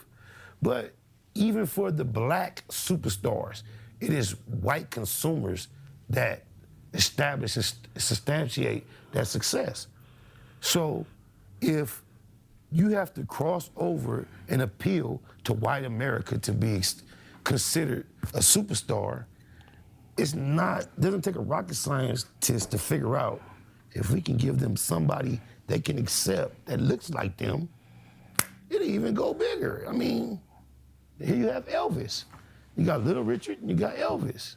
but even for the black superstars, it is white consumers that establish and substantiate that success. So if you have to cross over and appeal to white America to be considered a superstar, doesn't take a rocket scientist to figure out if we can give them somebody they can accept that looks like them, it'll even go bigger. I mean, here you have Elvis. You got Little Richard, and you got Elvis.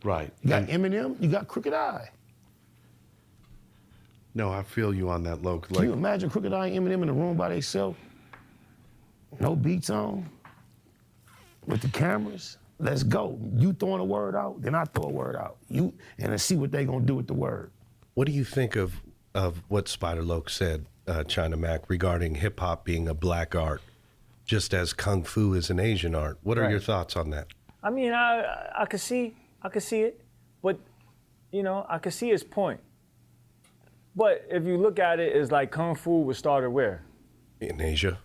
Right. You got Eminem, you got Crooked Eye. No, I feel you on that, Loc. Can you imagine Crooked Eye and Eminem in a room by themselves? No beats on, with the cameras. Let's go. You throwing a word out, then I throw a word out. And let's see what they gonna do with the word. What do you think of what Spider Loc said, China Mac, regarding hip hop being a black art, just as Kung Fu is an Asian art? What are your thoughts on that? I mean, I could see it, but I could see his point. But if you look at it, it's like Kung Fu was started where? In Asia.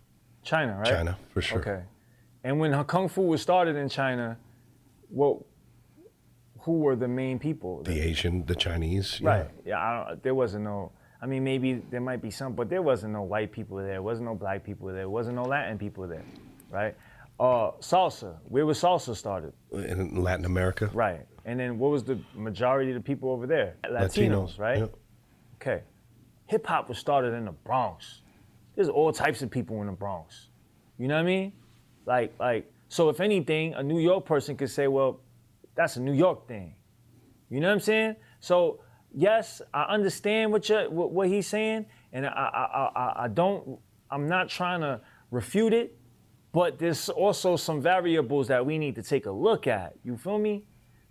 China, right? China, for sure. Okay. And when Kung Fu was started in China, who were the main people? The Asian, the Chinese. Right. Yeah. There wasn't no. I mean, maybe there might be some, but there wasn't no white people there. There wasn't no black people there. There wasn't no Latin people there, right? Salsa. Where was salsa started? In Latin America. Right. And then what was the majority of the people over there? Latinos, right? Yep. Okay. Hip hop was started in the Bronx. There's all types of people in the Bronx. You know what I mean? Like. So if anything, a New York person could say, well, that's a New York thing. You know what I'm saying? So yes, I understand what he's saying, and I'm not trying to refute it, but there's also some variables that we need to take a look at. You feel me?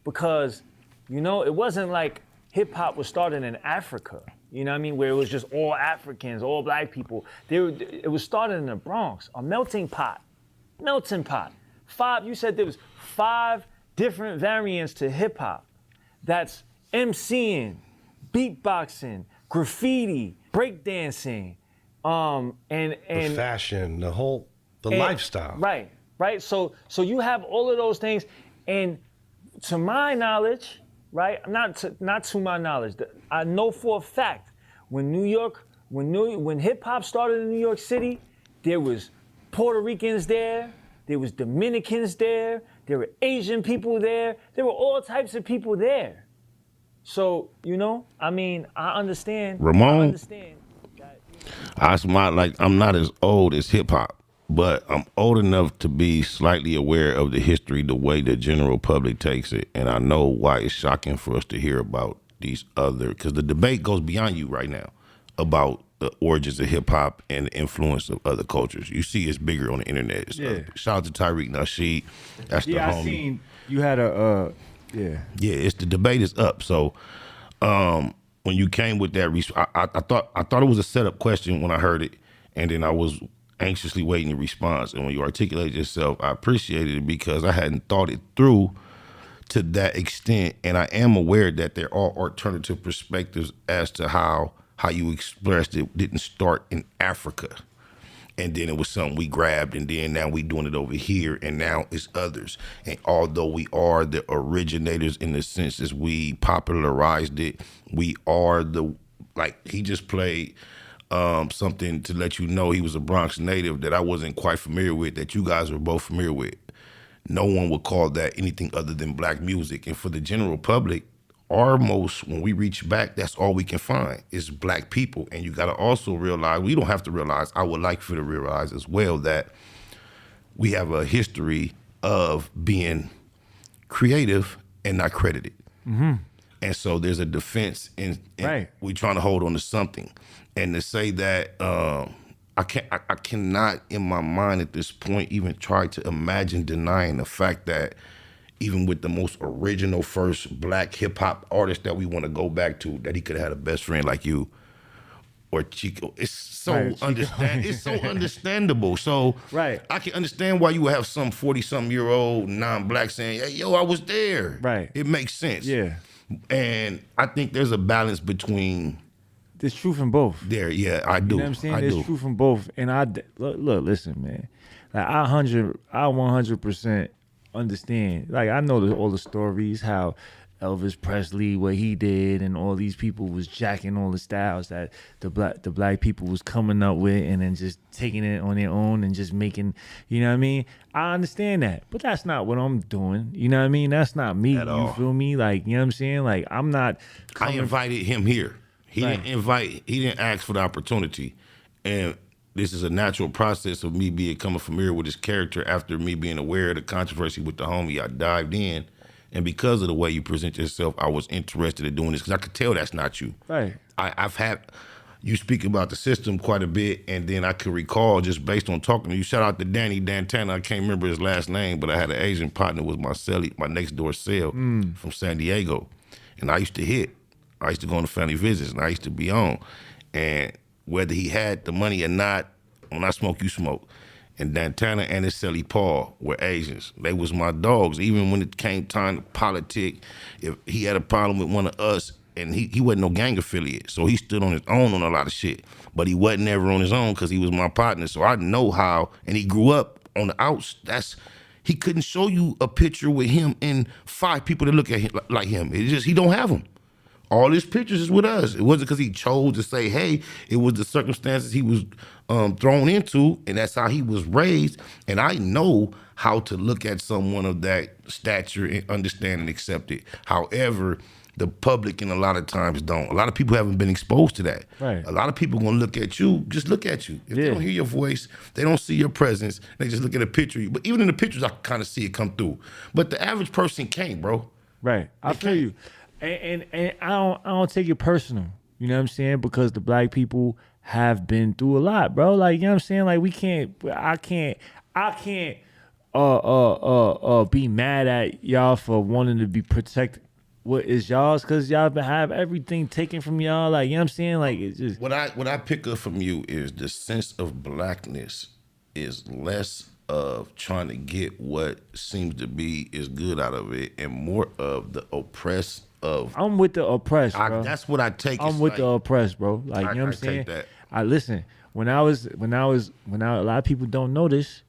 Because, it wasn't like hip hop was started in Africa. You know what I mean? Where it was just all Africans, all black people. It was started in the Bronx, a melting pot. You said there was 5 different variants to hip hop. That's MCing, beatboxing, graffiti, breakdancing, and the fashion, the lifestyle. Right. So you have all of those things, and to my knowledge, right? Not to my knowledge, I know for a fact when hip hop started in New York City, there was Puerto Ricans there. There was Dominicans there. There were Asian people there. There were all types of people there. So, I mean, I understand. Ramon, I understand that, I'm not as old as hip hop, but I'm old enough to be slightly aware of the history, the way the general public takes it. And I know why it's shocking for us to hear about these because the debate goes beyond you right now about the origins of hip hop and the influence of other cultures. You see it's bigger on the internet. Shout out to Tyreek Nasheed. That's the homie. I seen you had a, Yeah, it's the debate is up. So when you came with that, I thought it was a setup question when I heard it, and then I was anxiously waiting to respond. And when you articulated yourself, I appreciated it because I hadn't thought it through to that extent. And I am aware that there are alternative perspectives as to how you expressed it didn't start in Africa. And then it was something we grabbed, and then now we doing it over here, and now it's others. And although we are the originators in the sense as we popularized it, we are he just played something to let you know he was a Bronx native that I wasn't quite familiar with, that you guys were both familiar with. No one would call that anything other than black music. And for the general public, when we reach back, that's all we can find is black people. And you got to also realize, we don't have to realize, I would like for you to realize as well that we have a history of being creative and not credited. Mm-hmm. And so there's a defense in we trying to hold on to something. And to say that, I cannot in my mind at this point even try to imagine denying the fact that even with the most original first black hip hop artist that we want to go back to, that he could have had a best friend like you or Chico. It's so it's so understandable. So I can understand why you would have some 40-something-year-old non-black saying, "Hey, yo, I was there." Right. It makes sense. Yeah. And I think there's a balance between. There's truth in both. Yeah, I do. You know what I'm saying? There's truth in both. And look, listen, man. Like I 100% understand. Like I know all the stories how Elvis Presley, what he did, and all these people was jacking all the styles that the black people was coming up with, and then just taking it on their own and just making, you know what I mean? I understand that, but that's not what I'm doing. You know what I mean? That's not me. At you all. feel me? Like, you know what I'm saying? Like, I'm not. I invited him here. He Right. he didn't ask for the opportunity. And this is a natural process of me becoming familiar with his character after me being aware of the controversy with the homie. I dived in. And because of the way you present yourself, I was interested in doing this because I could tell that's not you. Right. I've had you speak about the system quite a bit, and then I could recall just based on talking to you. Shout out to Danny Dantana. I can't remember his last name, but I had an Asian partner with my celly, my next door cell from San Diego, and I used to hit. I used to go on the family visits, and I used to be on. And whether he had the money or not, when I smoke, you smoke. And Dantana and his celly Paul were Asians. They was my dogs. Even when it came time to politic, if he had a problem with one of us, and he wasn't no gang affiliate, so he stood on his own on a lot of shit. But he wasn't ever on his own because he was my partner. So I know how, and he grew up on the outs. He couldn't show you a picture with him and 5 people that look at him like him. It's just, he don't have them. All his pictures is with us. It wasn't because he chose to say, hey, it was the circumstances he was thrown into, and that's how he was raised. And I know how to look at someone of that stature and understand and accept it. However, the public and a lot of times don't. A lot of people haven't been exposed to that. Right. A lot of people gonna look at you, just look at you. If they Yeah. don't hear your voice, they don't see your presence, they just look at a picture of you. But even in the pictures, I can kind of see it come through. But the average person can't, bro. Right. I feel you. And I don't take it personal. You know what I'm saying? Because the black people have been through a lot, bro. Like, you know what I'm saying? Like, I can't be mad at y'all for wanting to be protected. What is y'all's? Because y'all have everything taken from y'all. Like, you know what I'm saying? Like, it's just. What I pick up from you is the sense of blackness is less of trying to get what seems to be is good out of it and more of the oppressed of. I'm with the oppressed, bro. That's what I take. I'm with the oppressed, bro. Like, you know what I'm saying? Take that. I listen. When I a lot of people don't know this,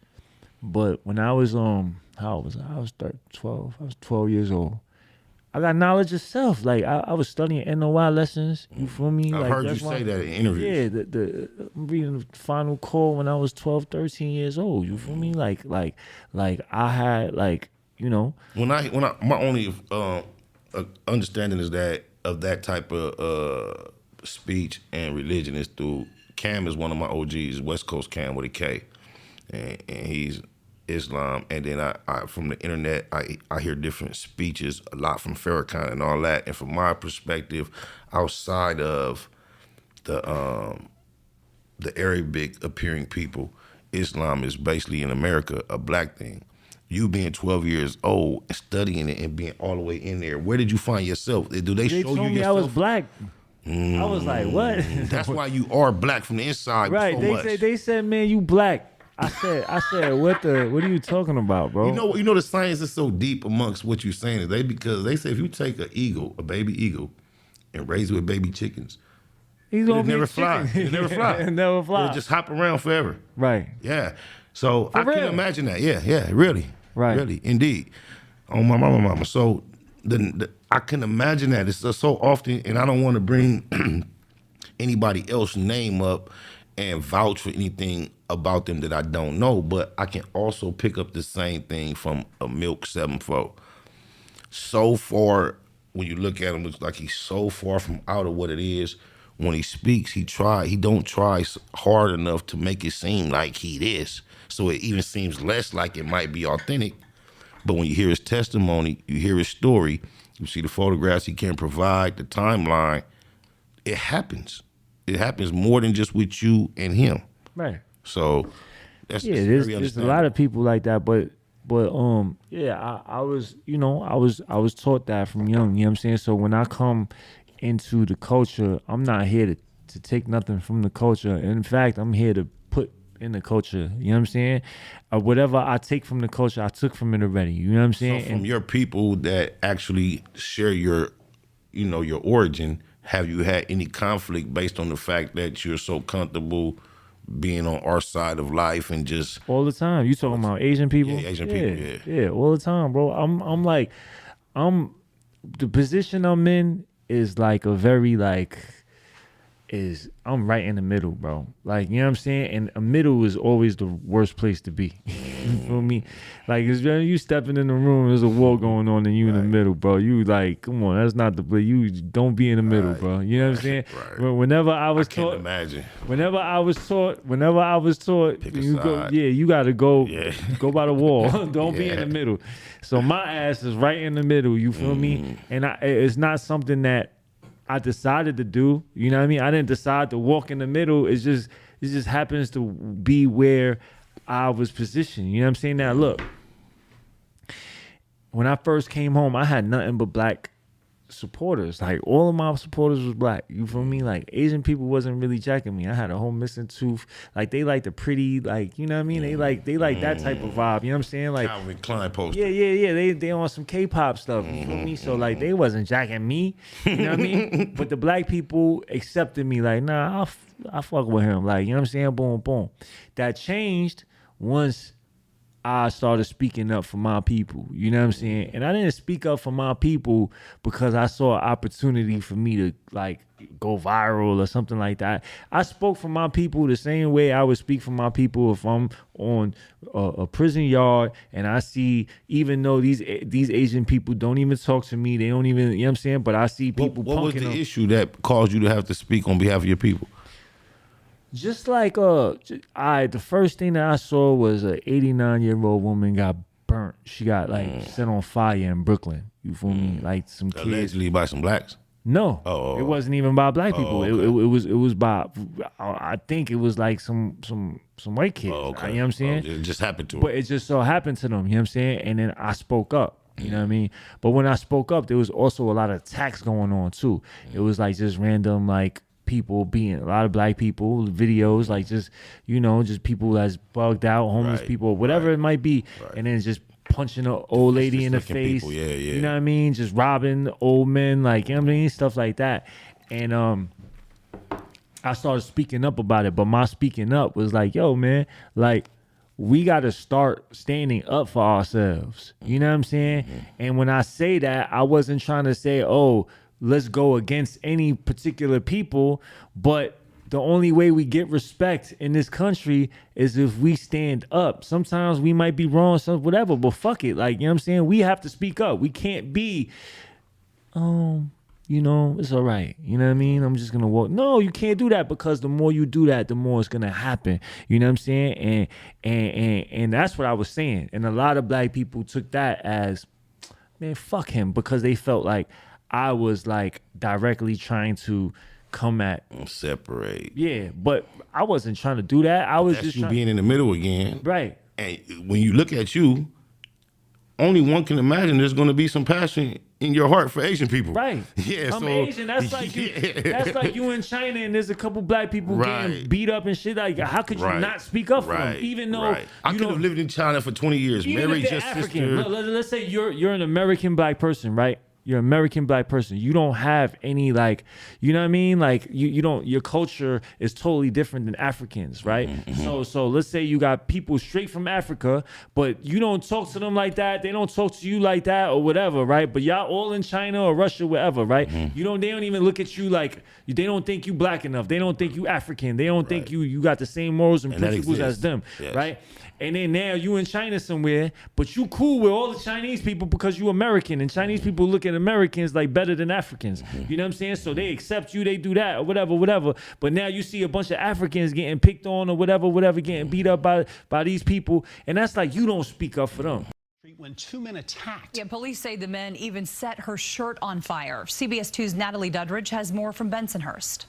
but when I was how old was I? I was 12. I was 12 years old. I got knowledge of self. Like, I was studying NOI lessons. You feel me? I've Like, heard you that's say that in interviews. Yeah, I'm reading the Final Call when I was 12, 13 years old. You feel me? Like I had, like, you know. My only understanding is that of that type of speech and religion is through Cam is one of my OGs, West Coast Cam with a K, and he's Islam. And then I from the internet I hear different speeches a lot from Farrakhan and all that. And from my perspective, outside of the Arabic appearing people, Islam is basically in America a black thing. You being 12 years old and studying it and being all the way in there, where did you find yourself? Do they show you Told me yourself? I was black. I was like, what? That's why you are black from the inside. Right. So much. They said, man, you black. I said, what are you talking about, bro? You know the science is so deep amongst what you're saying today because they say if you take a baby eagle, and raise it with baby chickens, He's gonna it'll be never a fly. chicken. It'll never fly. It'll never fly. It'll just hop around forever. Right. Yeah. So I real. can imagine that. Yeah, really. Right. Really, indeed. On my mama. So I can imagine that. It's so often, and I don't want to bring anybody else's name up and vouch for anything about them that I don't know, but I can also pick up the same thing from a Milk 7-4. So far, when you look at him, looks like he's so far from out of what it is. When he speaks, he don't try hard enough to make it seem like he is. So it even seems less like it might be authentic. But when you hear his testimony, you hear his story, you see the photographs he can provide, the timeline, it happens. It happens more than just with you and him. Right. So that's Yeah, very there's a understandable. lot of people like that, but yeah, I was taught that from young, you know what I'm saying? So when I come into the culture, I'm not here to take nothing from the culture. In fact, I'm here to put in the culture, you know what I'm saying? Whatever I take from the culture, I took from it already, you know what I'm saying? So from your people that actually share your origin, have you had any conflict based on the fact that you're so comfortable being on our side of life and just All the time. You talking about Asian people? Yeah, Asian people, yeah. Yeah, all the time, bro. I'm the position I'm in is like a very like I'm right in the middle, bro. Like, you know what I'm saying? And a middle is always the worst place to be. You feel me? Like, it's when you stepping in the room, there's a war going on, and you in the middle, bro. You like, come on, that's not the place. You don't be in the middle, bro. You know what I'm saying? Right. Whenever I was Can't taught, imagine. whenever I was taught, Pick a you go, side. yeah, you gotta go, Yeah. go by the wall. Don't be in the middle. So my ass is right in the middle. You feel me? And it's not something that I decided to do. You know what I mean? I didn't decide to walk in the middle. It just happens to be where I was positioned. You know what I'm saying? Now look, when I first came home, I had nothing but black supporters. Like, all of my supporters was black. You feel me? Like, Asian people wasn't really jacking me. I had a whole missing tooth. Like, they like the pretty, like, you know what I mean? They like that type of vibe. You know what I'm saying? Like, Calvin Klein poster. yeah. They on some K-pop stuff. You feel me? So like, they wasn't jacking me. You know what I mean? But the black people accepted me. Like, nah, I fuck with him. Like, you know what I'm saying? Boom, boom. That changed once I started speaking up for my people. You know what I'm saying? And I didn't speak up for my people because I saw an opportunity for me to like go viral or something like that. I spoke for my people the same way I would speak for my people if I'm on a prison yard and I see, even though these Asian people don't even talk to me, they don't even, you know what I'm saying? But I see people What was punking the them. issue that caused you to have to speak on behalf of your people? Just like the first thing that I saw was a 89-year-old woman got burnt. She got like set on fire in Brooklyn. You feel me? Like some kids. Allegedly by some blacks. No, Oh. it wasn't even by black people. okay. It was by, I think it was like some white kids. Oh, okay. You know what I'm saying? It just happened to But her. it just so happened to them. You know what I'm saying? And then I spoke up. You know what I mean? But when I spoke up, there was also a lot of attacks going on too. It was like just random like people being, a lot of black people, videos, like just, you know, just people that's bugged out, homeless Right, people, whatever it might be. right. And then just punching an old lady in the Disrespecting face. people, yeah. You know what I mean? Just robbing old men, like, you know what I mean? Stuff like that. And I started speaking up about it. But my speaking up was like, yo, man, like, we got to start standing up for ourselves. You know what I'm saying? And when I say that, I wasn't trying to say, oh, let's go against any particular people, but the only way we get respect in this country is if we stand up. Sometimes we might be wrong, some whatever, but fuck it. Like, you know what I'm saying? We have to speak up. We can't be, you know, it's all right. You know what I mean? I'm just going to walk. No, you can't do that, because the more you do that, the more it's going to happen. You know what I'm saying? And that's what I was saying. And a lot of black people took that as, man, fuck him, because they felt like I was like directly trying to come at. Separate. Yeah, but I wasn't trying to do that. I was That's just you trying. being in the middle again. Right. And when you look at you, only one can imagine there's going to be some passion in your heart for Asian people. Right. Yeah. I'm so, Asian. That's like you. Yeah. That's like you in China and there's a couple black people getting Right. beat up and shit. Like, how could you Right. not speak up for them? Right. Even though Right. I you could know, have lived in China for 20 years. even Married if they're your African. sister. Let's say you're an American black person, right? You're an American black person. You don't have any, like, you know what I mean? Like, you don't, your culture is totally different than Africans, right? So let's say you got people straight from Africa, but you don't talk to them like that. They don't talk to you like that or whatever, right? But y'all all in China or Russia, wherever, right? They don't even look at you like, they don't think you black enough. They don't think you African. They don't think you got the same morals and And that principles as exists. them, Yes. right? And then now you in China somewhere, but you cool with all the Chinese people because you American, and Chinese people look at Americans like better than Africans. You know what I'm saying? So they accept you, they do that or whatever. But now you see a bunch of Africans getting picked on or whatever, getting beat up by these people, and that's like, you don't speak up for them. When two men attacked. Yeah, police say the men even set her shirt on fire. CBS 2's Natalie Duddridge has more from Bensonhurst.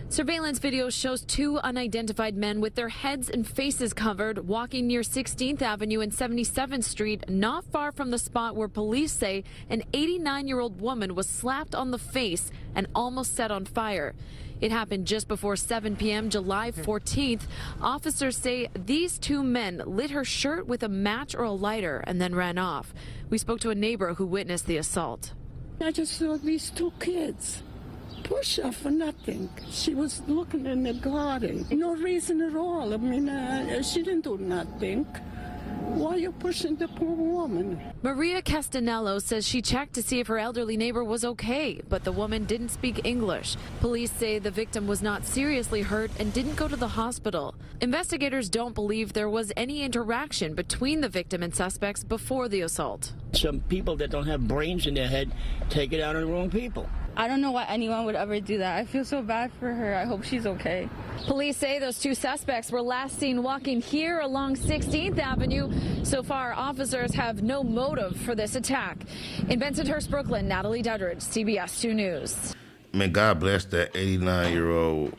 Surveillance video shows two unidentified men with their heads and faces covered walking near 16th Avenue and 77th Street, not far from the spot where police say an 89-year-old woman was slapped on the face and almost set on fire. It happened just before 7 p.m. July 14th. Officers say these two men lit her shirt with a match or a lighter and then ran off. We spoke to a neighbor who witnessed the assault. I just saw these two kids push her for nothing. She was looking in the garden. No reason at all. I mean, she didn't do nothing. Why you pushing the poor woman? Maria Castanello says she checked to see if her elderly neighbor was okay, but the woman didn't speak English. Police say the victim was not seriously hurt and didn't go to the hospital. Investigators don't believe there was any interaction between the victim and suspects before the assault. Some people that don't have brains in their head take it out on the wrong people. I don't know why anyone would ever do that. I feel so bad for her. I hope she's okay. Police say those two suspects were last seen walking here along 16th Avenue. So far, officers have no motive for this attack. In Bensonhurst, Brooklyn, Natalie Duddridge, CBS 2 News. Man, God bless that 89-year-old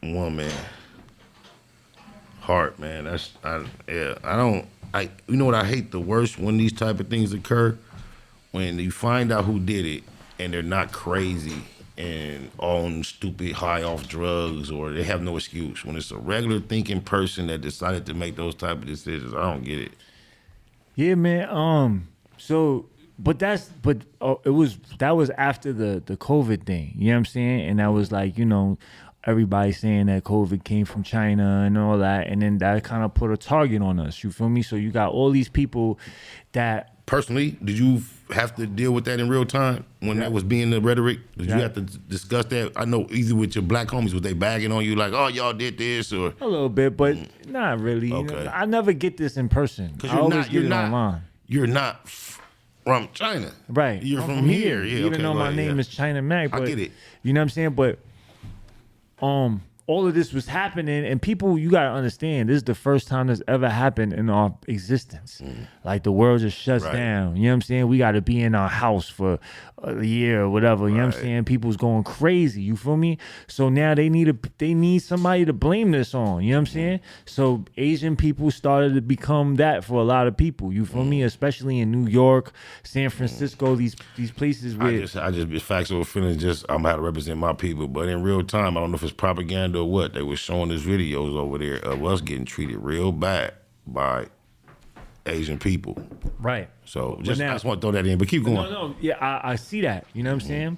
woman heart, man. You know what I hate the worst when these type of things occur? When you find out who did it and they're not crazy and on stupid high off drugs, or they have no excuse. When it's a regular thinking person that decided to make those type of decisions, I don't get it. Yeah, man. That was after the COVID thing. You know what I'm saying? And that was like, everybody saying that COVID came from China and all that, and then that kind of put a target on us. You feel me? So you got all these people that. Personally, did you have to deal with that in real time when that was being the rhetoric? Did you have to discuss that? I know either with your black homies, was they bagging on you like, oh, y'all did this, or a little bit, but not really. Okay. I never get this in person. I always get it online. You're not from China, right? You're from here. Yeah, even though my name is China Mac, but I get it. You know what I'm saying? But all of this was happening, and people, you gotta understand, this is the first time this ever happened in our existence. Like the world just shuts down. You know what I'm saying? We gotta be in our house for a year or whatever. You know what I'm saying? People's going crazy. You feel me? So now they need somebody to blame this on. You know what I'm saying? So Asian people started to become that for a lot of people. You feel me? Especially in New York, San Francisco, these places where I just Factz Ova Feelinz, I'm how to represent my people, but in real time, I don't know if it's propaganda or what. They were showing us videos over there of us getting treated real bad by Asian people. Right. So I just want to throw that in, but keep going. No, yeah, I see that. You know what I'm saying?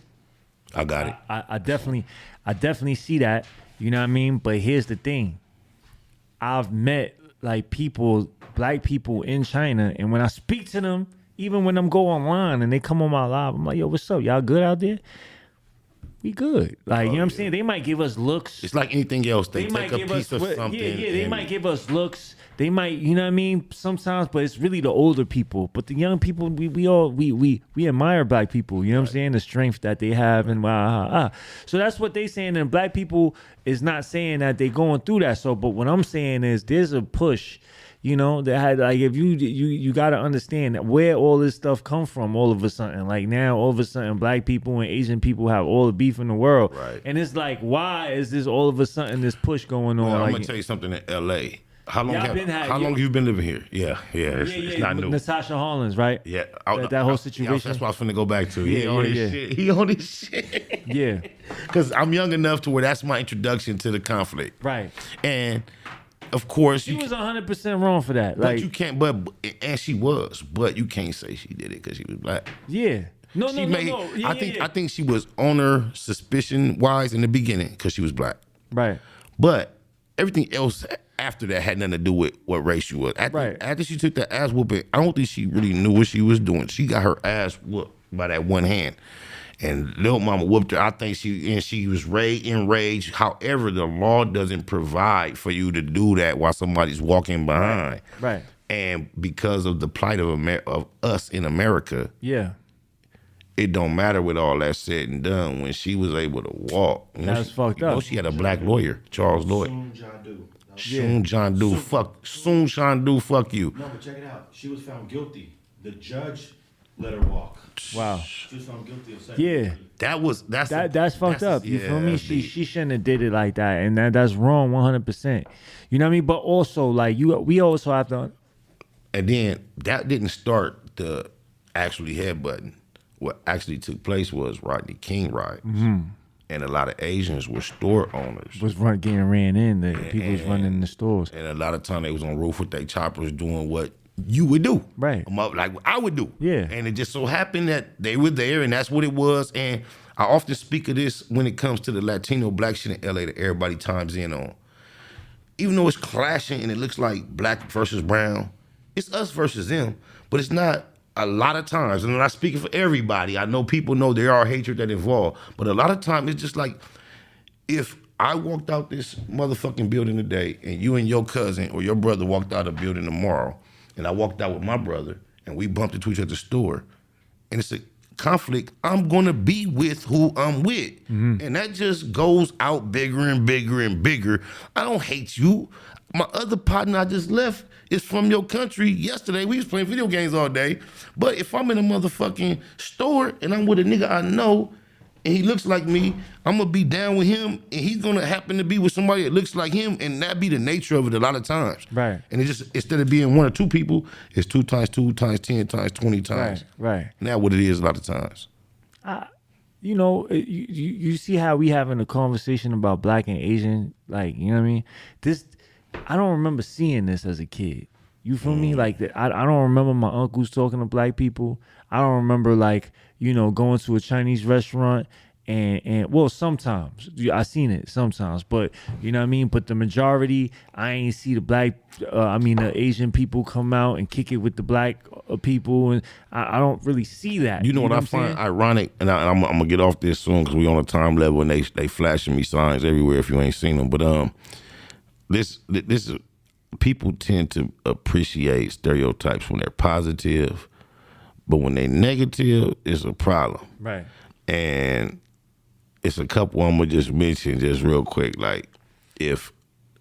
I got it. I definitely see that. You know what I mean? But here's the thing. I've met like people, black people in China, and when I speak to them, even when I'm go online and they come on my live, I'm like, yo, what's up? Y'all good out there? We good. Like, you know what I'm saying? They might give us looks. It's like anything else. They take a piece of something. Yeah, they might give us looks. They might, you know what I mean? Sometimes, but it's really the older people. But the young people, we admire black people. You know what I'm saying? The strength that they have and So that's what they saying. And black people is not saying that they going through that. So, but what I'm saying is there's a push. You know, that had like if you got to understand where all this stuff come from all of a sudden. Like now, all of a sudden, black people and Asian people have all the beef in the world. Right. And it's like, why is this all of a sudden this push going on? Well, like, I'm gonna tell you something in L.A. How long have you been living here? Yeah. It's not new. Natasha Hollins, right? Yeah. That whole situation. That's what I was finna go back to. Yeah, He on this shit. Yeah. Because I'm young enough to where that's my introduction to the conflict. Right. And of course, she was 100% wrong for that. But you can't. And she was. But you can't say she did it because she was black. Yeah. No. I think she was on her suspicion wise in the beginning because she was black. Right. But everything else after that had nothing to do with what race she was. After she took that ass whooping, I don't think she really knew what she was doing. She got her ass whooped by that one hand. And little mama whooped her. I think she was enraged. However, the law doesn't provide for you to do that while somebody's walking behind. Right. And because of the plight of us in America, it don't matter with all that said and done. When she was able to walk, that's fucked up. She had a black lawyer, Charles Lloyd. Soon John Doe, fuck you. No, but check it out. She was found guilty. The judge let her walk. Wow. She was found guilty of second. That's fucked up. You feel me? She shouldn't have did it like that, and that's wrong 100%. You know what I mean? But also, like we also have to. And then that didn't start the actually headbutting. What actually took place was Rodney King riots. And a lot of Asians were store owners. Getting ran in. People was running in the stores. And a lot of time they was on roof with their choppers doing what you would do. Right. Like I would do. Yeah. And it just so happened that they were there and that's what it was. And I often speak of this when it comes to the Latino black shit in LA that everybody chimes in on. Even though it's clashing and it looks like black versus brown, it's us versus them, but it's not a lot of times, and I'm not speaking for everybody. I know people know there are hatred that involved, but a lot of times it's just like, if I walked out this motherfucking building today and you and your cousin or your brother walked out of the building tomorrow, and I walked out with my brother and we bumped into each other's store, and it's a conflict, I'm gonna be with who I'm with. And that just goes out bigger and bigger and bigger. I don't hate you. My other partner I just left is from your country. Yesterday, we was playing video games all day. But if I'm in a motherfucking store and I'm with a nigga I know and he looks like me, I'm gonna be down with him and he's gonna happen to be with somebody that looks like him, and that be the nature of it a lot of times. Right. And it just, instead of being 1 or 2 people, it's 2 times 2 times 10 times 20 times. Right. And that's what it is a lot of times. You know, you see how we having a conversation about black and Asian, like, you know what I mean? I don't remember seeing this as a kid. You feel me? Like, I don't remember my uncles talking to black people. I don't remember, like, you know, going to a Chinese restaurant and well, sometimes I seen it sometimes, but you know what I mean. But the majority, I ain't see the Asian people come out and kick it with the black people, and I don't really see that. You know what I I'm find saying? ironic, and I'm gonna get off this soon because we on a time level and they flashing me signs everywhere if you ain't seen them. But this is, people tend to appreciate stereotypes when they're positive, but when they're negative, it's a problem. Right. And it's a couple I'm gonna just mention just real quick. Like,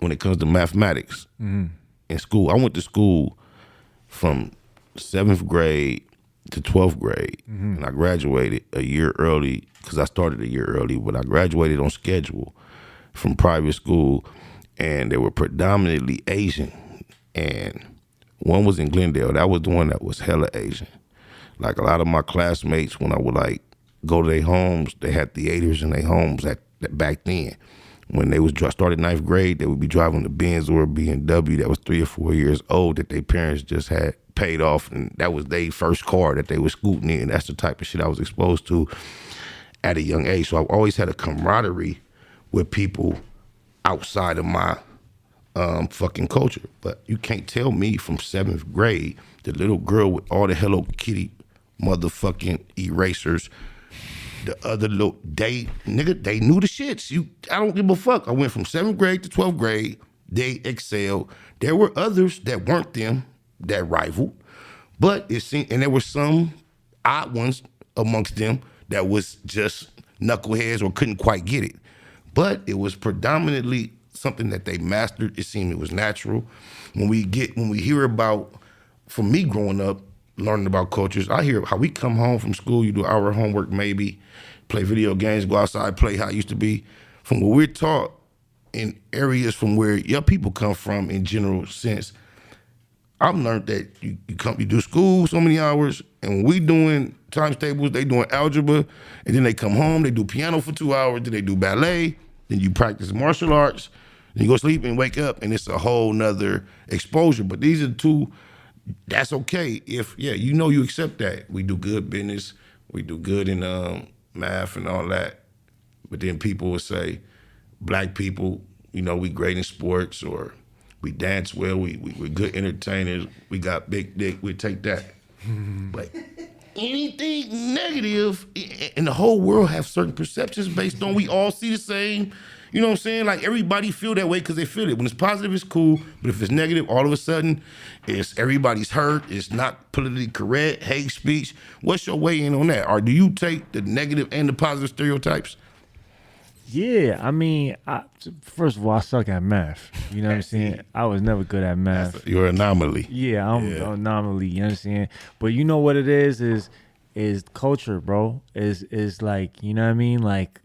when it comes to mathematics in school, I went to school from 7th grade to 12th grade, and I graduated a year early because I started a year early, but I graduated on schedule from private school, and they were predominantly Asian. And one was in Glendale. That was the one that was hella Asian. Like, a lot of my classmates, when I would like go to their homes, they had theaters in their homes back then. When they started 9th grade, they would be driving a Benz or a BMW that was 3 or 4 years old that their parents just had paid off, and that was their first car that they were scooting in. That's the type of shit I was exposed to at a young age. So I've always had a camaraderie with people outside of my fucking culture. But you can't tell me from 7th grade, the little girl with all the Hello Kitty motherfucking erasers, the other little, they knew the shits. I don't give a fuck. I went from 7th grade to 12th grade. They excelled. There were others that weren't them that rivaled, but it seemed, and there were some odd ones amongst them that was just knuckleheads or couldn't quite get it. But it was predominantly something that they mastered. It seemed it was natural. When we hear about, for me growing up, learning about cultures, I hear how we come home from school, you do our homework maybe, play video games, go outside, play how it used to be. From what we're taught in areas from where your people come from in general sense, I've learned that you do school so many hours, and when we doing times tables, they doing algebra, and then they come home, they do piano for 2 hours, then they do ballet, then you practice martial arts, then you go sleep and wake up, and it's a whole nother exposure. But these are two, that's okay if, you accept that. We do good business, we do good in math and all that, but then people will say, black people, we great in sports, or we dance well, we're good entertainers, we got big dick, we take that. But anything negative, and the whole world have certain perceptions based on we all see the same. You know what I'm saying? Like, everybody feel that way because they feel it. When it's positive, it's cool. But if it's negative, all of a sudden, everybody's hurt. It's not politically correct, hate speech. What's your way in on that? Or do you take the negative and the positive stereotypes? Yeah, I mean, first of all, I suck at math. You know what I'm saying? I was never good at math. You're an anomaly. Yeah, I'm an anomaly. You know what I'm saying? But you know what it is culture, bro. Is like, you know what I mean? Like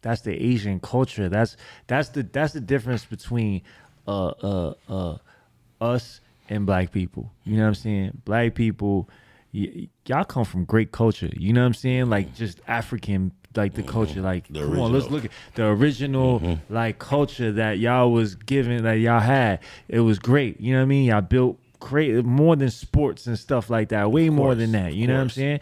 that's the Asian culture. That's the difference between us and black people. You know what I'm saying? Black people, y'all come from great culture. You know what I'm saying? Like, just African, like the culture, like the come original. on, let's look at the original like culture that y'all was given, that y'all had. It was great. You know what I mean? Y'all built create more than sports and stuff like that. Way more than that. You know what I'm saying?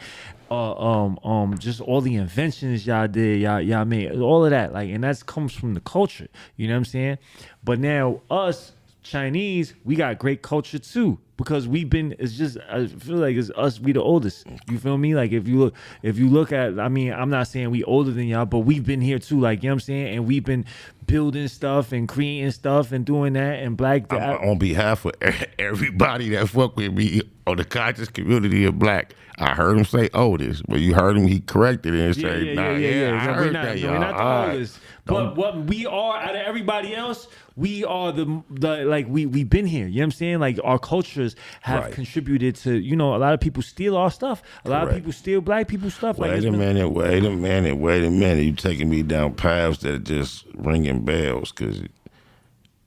Just all the inventions y'all did, y'all made, all of that. Like, and that comes from the culture. You know what I'm saying? But now us Chinese, we got great culture too. because we've been. It's just I feel like it's us. We the oldest. You feel me? Like if you look at. I mean, I'm not saying we older than y'all, but we've been here too. Like you know what I'm saying, and we've been building stuff and creating stuff and doing that. And black. On behalf of everybody that fuck with me on the conscious community of black, I heard him say oldest, but you heard him. He corrected it and say, "Nah, I heard that, y'all." We're not the oldest. But what we are out of everybody else, we are the like we've been here. You know what I'm saying? Like our cultures have contributed to, you know, a lot of people steal our stuff. A lot of people steal black people's stuff. Wait a minute. You taking me down paths that are just ringing bells, because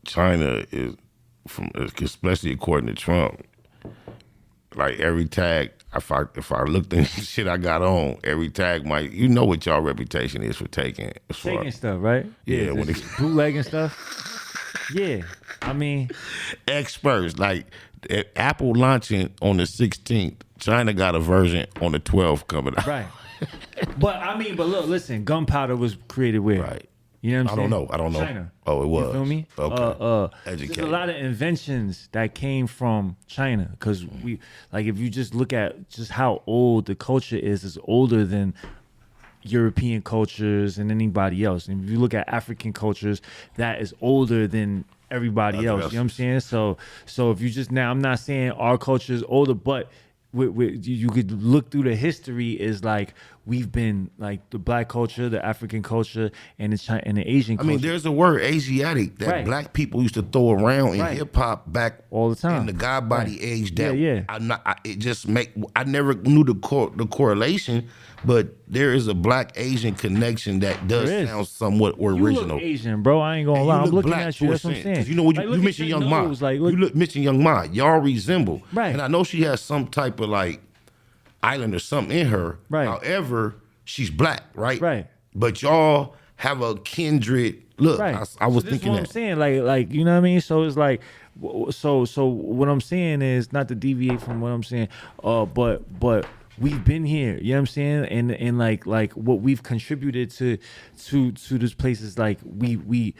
China is, especially according to Trump, like every tag, if I looked at the shit I got on, every tag might, you know what y'all reputation is for taking stuff, right? Yeah, when it bootlegging stuff. Yeah, I mean, experts like Apple launching on the 16th. China got a version on the 12th coming out. Right. But look, listen, gunpowder was created where? Right. You know what I'm saying? I don't know. China. Oh, it was. You feel me? Okay. There's a lot of inventions that came from China, because we, like, if you just look at just how old the culture is, it's older than European cultures and anybody else. And if you look at African cultures, that is older than everybody else. You know what I'm saying? So if you just, now I'm not saying our culture is older, but you could look through the history, is like we've been like the black culture, the African culture, and the Asian culture. I mean, there's a word Asiatic that black people used to throw around in hip hop back all the time in the God body age. That yeah. I never knew the correlation, but there is a black Asian connection that does sound somewhat original. You look Asian, bro. I ain't gonna lie. I'm looking at you. That's what I'm saying. Because you know what, you mentioned Young Ma. You mentioned Young Ma. Y'all resemble. Right. And I know she has some type of like island or something in her. Right. However, she's black, right? Right. But y'all have a kindred look. Right. I was so thinking what I'm saying, like you know what I mean. So it's like, so what I'm saying is, not to deviate from what I'm saying, but we've been here, you know what I'm saying, and like what we've contributed to this place is like we've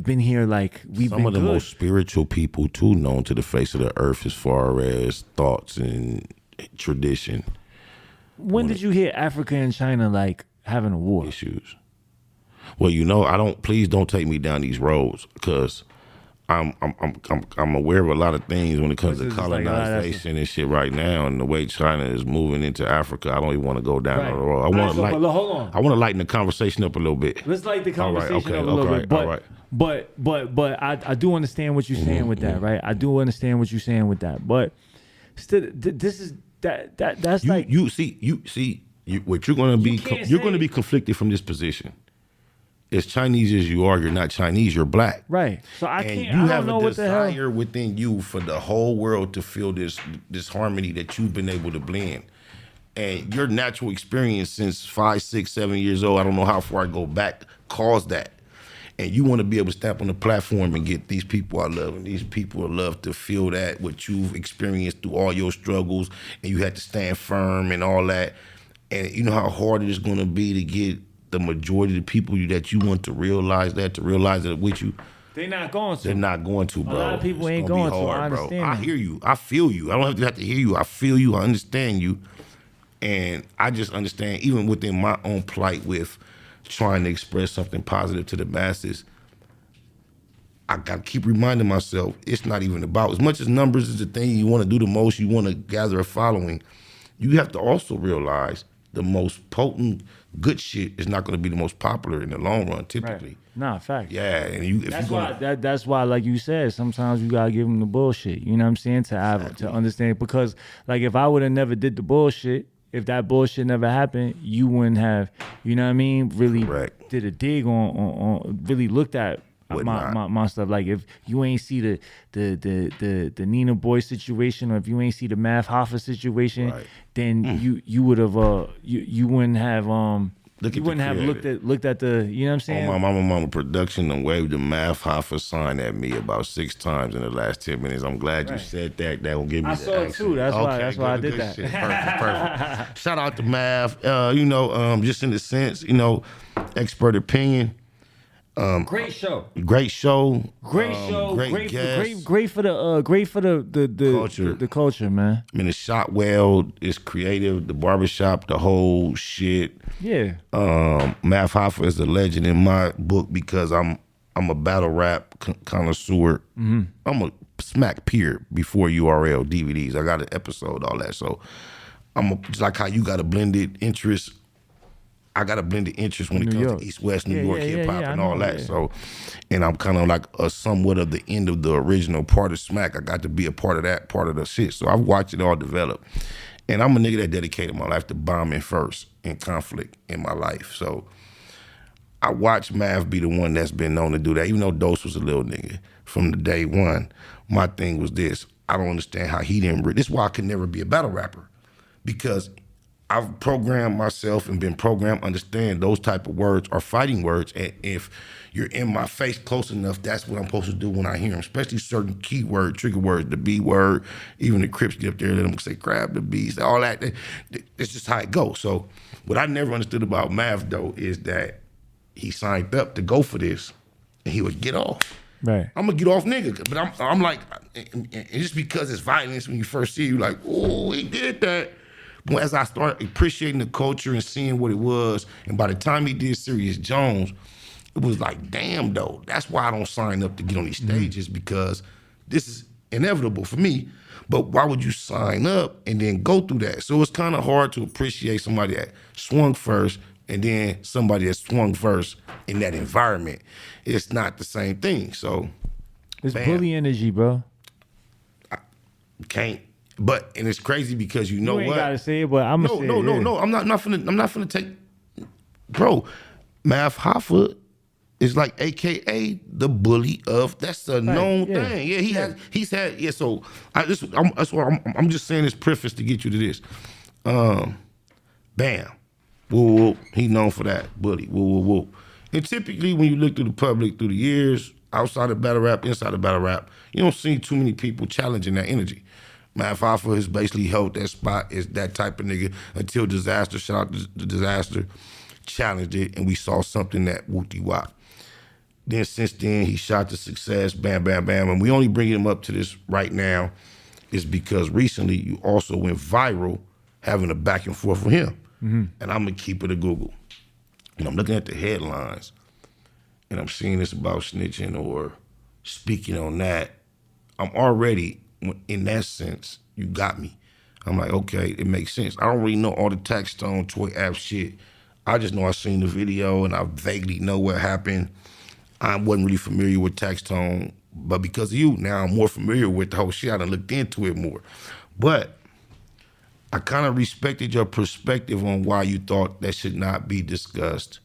been here, like we've some been of the good. most spiritual people too known to the face of the earth as far as thoughts and tradition. When did you hear Africa and China like having a war? Issues. Well, you know, please don't take me down these roads, because I'm aware of a lot of things when it comes to colonization and shit right now, and the way China is moving into Africa. I don't even want to go down the road. I want to lighten the conversation up a little bit. Let's lighten the conversation up a little bit. But I do understand what you're saying with that, right? I do understand what you're saying with that. But still, this is that's like you see what you're going to be. You're going to be conflicted from this position. As Chinese as you are, you're not Chinese. You're black, right? So I can't. You have a desire within you for the whole world to feel this harmony that you've been able to blend, and your natural experience since 5, 6, 7 years old. I don't know how far I go back. Caused that, and you want to be able to step on the platform and get these people I love, and these people I love to feel that what you've experienced through all your struggles, and you had to stand firm and all that, and you know how hard it is going to be to get the majority of the people that you want to realize that with you. They're not going to. They're not going to, bro. A lot of people ain't going to. I understand. I hear you. I feel you. I don't have to hear you. I feel you. I understand you. And I just understand, even within my own plight with trying to express something positive to the masses, I got to keep reminding myself, it's not even about, as much as numbers is the thing you want to do the most, you want to gather a following, you have to also realize the most potent good shit is not going to be the most popular in the long run, typically. Right. Nah, fact. Yeah, and that's why, like you said, sometimes you gotta give them the bullshit. You know what I'm saying? To understand, because like if I would have never did the bullshit, if that bullshit never happened, you wouldn't have, you know what I mean? Really did a dig on really looked at my stuff. Like if you ain't see the Nina Boy situation, or if you ain't see the Math Hoffa situation, then you would have you wouldn't have looked at the, you know what I'm saying? On my mama production and waved the Math Hoffa sign at me about 6 times in the last 10 minutes. I'm glad you said that. That will give me I saw it too. That's why I did that. Shit. Perfect. Shout out to Math. Just in the sense, expert opinion. Great show. Great show. Great show. Great guest. Great for the Culture. The culture, man. I mean, it shot well. It's creative. The barbershop, the whole shit. Yeah. Math Hoffa is a legend in my book because I'm a battle rap connoisseur. Mm-hmm. I'm a smack peer before URL DVDs. I got an episode, all that. So just like how you got a blended interest. I got a blended interest when it comes to East West New York hip hop and all that. So, and I'm kind of like a somewhat of the end of the original part of Smack. I got to be a part of that part of the shit. So I've watched it all develop. And I'm a nigga that dedicated my life to bombing first and conflict in my life. So I watched Mav be the one that's been known to do that. Even though Dose was a little nigga from the day one, my thing was this. I don't understand how he didn't. This is why I could never be a battle rapper, because I've programmed myself and been programmed to understand those type of words are fighting words. And if you're in my face close enough, that's what I'm supposed to do when I hear them, especially certain keyword, trigger words, the B word, even the Crips get up there, let them say, grab the B's, all that. It's just how it goes. So what I never understood about Mav, though, is that he signed up to go for this and he would get off. Right. I'm gonna get off nigga, but I'm like, and just because it's violence, when you first see it, you're like, oh, he did that. But as I started appreciating the culture and seeing what it was, and by the time he did Serious Jones, it was like, damn, though, that's why I don't sign up to get on these stages, because this is inevitable for me. But why would you sign up and then go through that? So it's kind of hard to appreciate somebody that swung first and then somebody that swung first in that environment. It's not the same thing. So it's bully energy, bro. I can't. But and it's crazy because you know you ain't what? Gotta say it, but I'm gonna say it. No. I'm not finna take. Bro, Math Hoffa is like AKA the bully of. That's a known thing. Yeah, he's had. Yeah, so that's why I'm just saying this preface to get you to this. Bam, woo. He known for that bully. Woo. And typically when you look through the public through the years, outside of battle rap, inside of battle rap, you don't see too many people challenging that energy. Math Hoffa has basically held that spot as that type of nigga until Disaster, shout out to the Disaster, challenged it, and we saw something that whoop-de-wop. Then since then, he shot to success, bam, and we only bring him up to this right now is because recently you also went viral having a back and forth with him. Mm-hmm. And I'm gonna keep it a Google. And I'm looking at the headlines, and I'm seeing this about snitching or speaking on that. I'm already, in that sense, you got me. I'm like, okay, it makes sense. I don't really know all the Taxstone, Toy App shit. I just know I seen the video and I vaguely know what happened. I wasn't really familiar with Taxstone, but because of you, now I'm more familiar with the whole shit. I done looked into it more. But I kind of respected your perspective on why you thought that should not be discussed.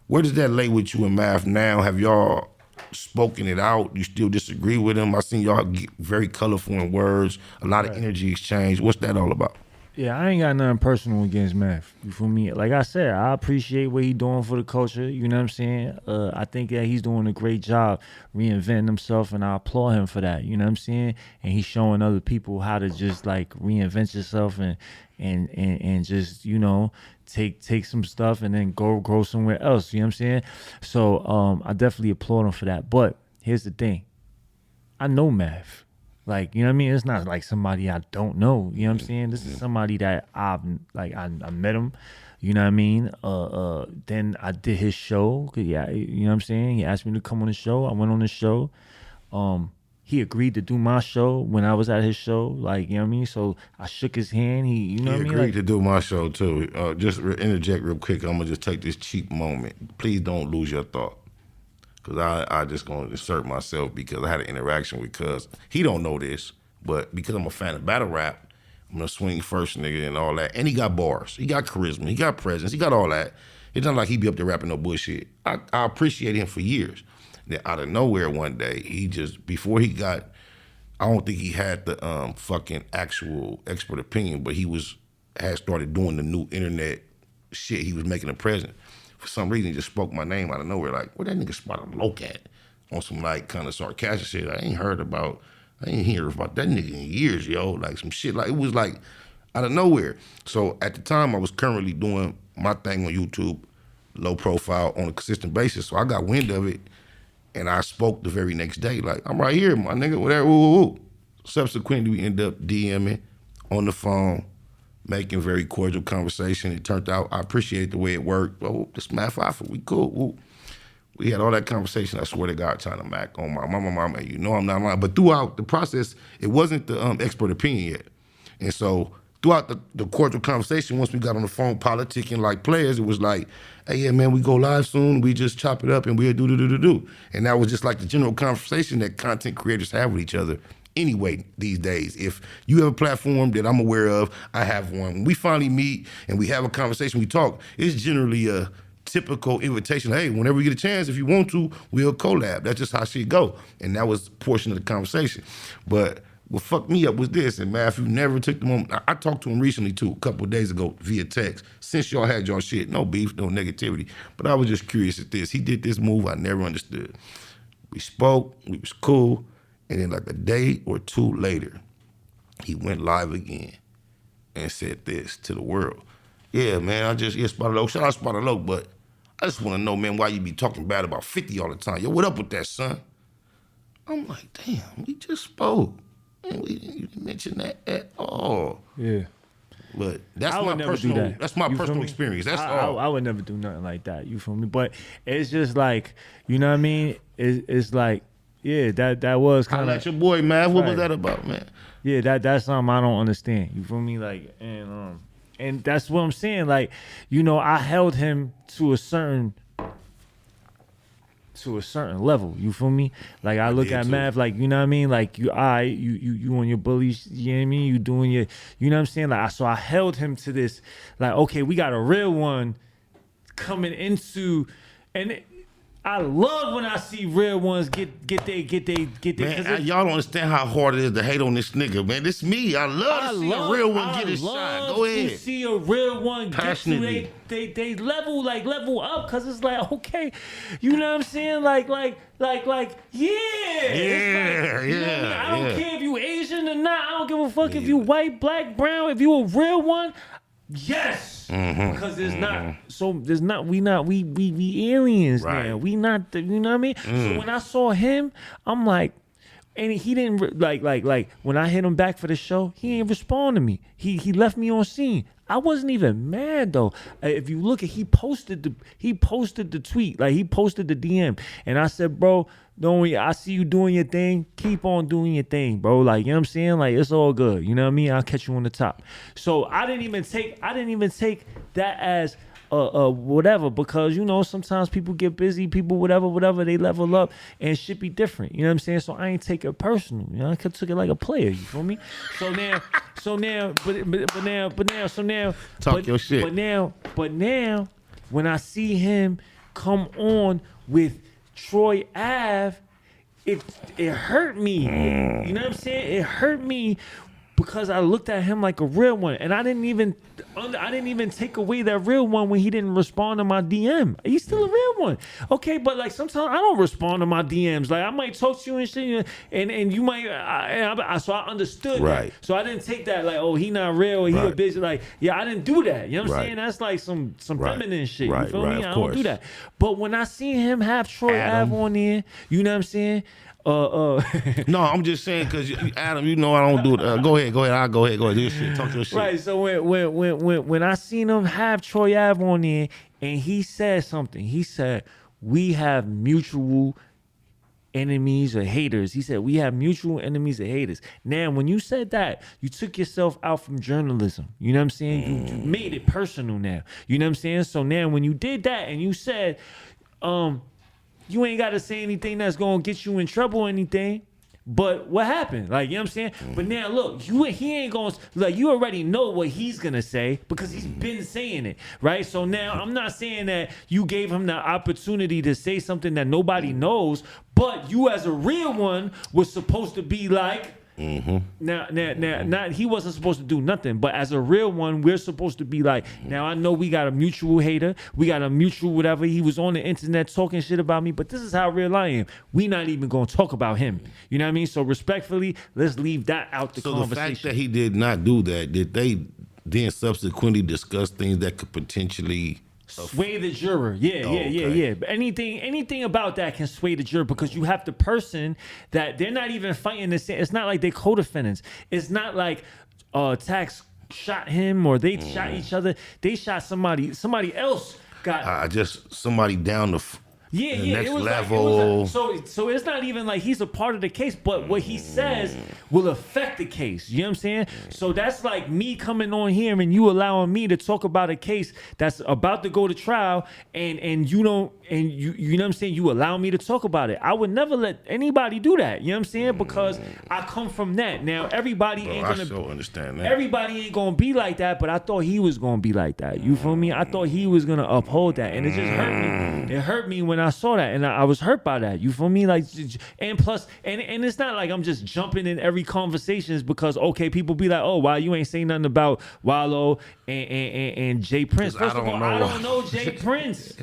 Where does that lay with you and Math now? Have y'all spoken it out? You still disagree with him? I seen y'all get very colorful in words, a lot of energy exchange. What's that all about? Yeah, I ain't got nothing personal against Math. You feel me? Like I said, I appreciate what he doing for the culture. You know what I'm saying? I think that he's doing a great job reinventing himself, and I applaud him for that. You know what I'm saying? And he's showing other people how to just like reinvent yourself and just, you know, take some stuff and then grow somewhere else. You know what I'm saying? So I definitely applaud him for that. But here's the thing. I know Math. Like, you know what I mean? It's not like somebody I don't know. You know what I'm saying? This is somebody that I met him. You know what I mean? Then I did his show. Yeah, you know what I'm saying? He asked me to come on the show. I went on the show. He agreed to do my show when I was at his show. Like, you know what I mean? So I shook his hand. You know what I mean? He agreed to do my show too. Just interject real quick. I'm gonna just take this cheap moment. Please don't lose your thought. Cause I just gonna insert myself because I had an interaction with Cuz. He don't know this, but because I'm a fan of battle rap, I'm gonna swing first nigga and all that. And he got bars, he got charisma, he got presence, he got all that. It's not like he be up there rapping no bullshit. I appreciate him for years. Then out of nowhere one day, he just, before he got, I don't think he had the fucking actual expert opinion, but he had started doing the new internet shit. He was making a present. For some reason, he just spoke my name out of nowhere, like, where that nigga spot a loc at? On some, like, kind of sarcastic shit. I ain't hear about that nigga in years, yo. Like, some shit, like, it was, like, out of nowhere. So, at the time, I was currently doing my thing on YouTube, low profile on a consistent basis. So I got wind of it, and I spoke the very next day, like, I'm right here, my nigga, whatever, woo, woo, woo. Subsequently, we ended up DMing on the phone, making very cordial conversation. It turned out I appreciated the way it worked. Oh, this Math Alpha, we cool. Woo. We had all that conversation, I swear to God, trying to mac on my mama, you know I'm not lying. But throughout the process, it wasn't the expert opinion yet. And so throughout the cordial conversation, once we got on the phone politicking like players, it was like, hey, yeah, man, we go live soon. We just chop it up and we'll do. And that was just like the general conversation that content creators have with each other anyway these days. If you have a platform that I'm aware of, I have one. When we finally meet and we have a conversation, we talk, it's generally a typical invitation. Hey, whenever we get a chance, if you want to, we'll collab. That's just how shit go. And that was a portion of the conversation. But what fucked me up was this, and Matthew never took the moment. I talked to him recently too, a couple of days ago via text. Since y'all had y'all shit, no beef, no negativity. But I was just curious at this. He did this move I never understood. We spoke, we was cool, and then like a day or two later, he went live again and said this to the world. Yeah, man, Spotted Oak. Shout out Spotted Oak, but I just want to know, man, why you be talking bad about 50 all the time? Yo, what up with that, son? I'm like, damn, we just spoke. And you didn't mention that at all. Yeah. But that's my personal personal experience. That's all. I would never do nothing like that. You feel me? But it's just like, you know what I mean? It's like, yeah, that was kind of. Holla at your boy, man. What was that about, man? Yeah, that's something I don't understand. You feel me? Like, and that's what I'm saying. Like, you know, I held him to a certain level. You feel me? Like I look at Mav, like, you know what I mean? Like you on your bullies, you know what I mean? You doing your, you know what I'm saying? Like so I held him to this, like, okay, we got a real one coming into, and I love when I see real ones get they. Man, y'all don't understand how hard it is to hate on this nigga, man. This me. I love to see a real one get his shot. Go ahead. To see a real one passionately get to they level up, cause it's like, okay, you know what I'm saying? Like yeah. I don't care if you Asian or not. I don't give a fuck if you white, black, brown. If you a real one, yes. Because there's not, so there's not, we aliens now. We not, you know what I mean? So when I saw him, I'm like, and he didn't like when I hit him back for the show, he didn't respond to me. He left me on scene. I wasn't even mad though. If you look at, he posted the tweet, like he posted the DM, and I said, bro, I see you doing your thing. Keep on doing your thing, bro. Like, you know what I'm saying? Like, it's all good. You know what I mean? I'll catch you on the top. So I didn't even take that as whatever, because, you know, sometimes people get busy, people whatever, they level up and shit be different. You know what I'm saying? So I ain't take it personal. You know, I took it like a player. You feel me? So now, talk your shit. But now, when I see him come on with Troy Ave, it hurt me. You know what I'm saying? It hurt me because I looked at him like a real one, and I didn't even take away that real one when he didn't respond to my DM. He's still a real one, okay? But like sometimes I don't respond to my DMs. Like I might talk to you and shit, and you might. So I understood that. So I didn't take that like, oh, he not real, he a bitch. Like, yeah, I didn't do that. You know what I'm saying? That's like some feminine shit. You feel me? I don't do that. But when I see him have Troy Ave on there, you know what I'm saying? No, I'm just saying because Adam, you know I don't do it. Go ahead. I'll go ahead. Do your shit. Talk your shit. Right. So when I seen him have Troy Ave on there, and he said something. He said we have mutual enemies or haters. He said we have mutual enemies or haters. Now, when you said that, you took yourself out from journalism. You know what I'm saying? You made it personal now. You know what I'm saying? So now when you did that and you said, you ain't got to say anything that's going to get you in trouble or anything. But what happened? Like, you know what I'm saying? But now, look, he ain't going to, like, you already know what he's going to say because he's been saying it, right? So now I'm not saying that you gave him the opportunity to say something that nobody knows, but you as a real one was supposed to be like, Now, he wasn't supposed to do nothing, but as a real one, we're supposed to be like, now I know we got a mutual hater, we got a mutual whatever. He was on the internet talking shit about me, but this is how real I am. We not even gonna talk about him. You know what I mean? So respectfully, let's leave that out the conversation. So the fact that he did not do that, did they then subsequently discuss things that could potentially sway the juror. Yeah, yeah. But anything about that can sway the juror because you have the person that they're not even fighting the same. It's not like they co-defendants. It's not like Tax shot him or they shot each other. They shot somebody. Somebody else got somebody down the next it was level. So it's not even like he's a part of the case, but what he says will affect the case. You know what I'm saying? So that's like me coming on here and you allowing me to talk about a case that's about to go to trial, and you know what I'm saying? You allow me to talk about it. I would never let anybody do that. You know what I'm saying? Because I come from that. Now everybody ain't gonna. I so understand that. Everybody ain't gonna be like that, but I thought he was gonna be like that. You feel me? I thought he was gonna uphold that, and it just hurt me. It hurt me when I saw that, and I was hurt by that. You feel me? Like, and plus, and it's not like I'm just jumping in every conversations because people be like, oh, why you ain't saying nothing about Wallow and Jay Prince? First of all, I don't know Jay Prince.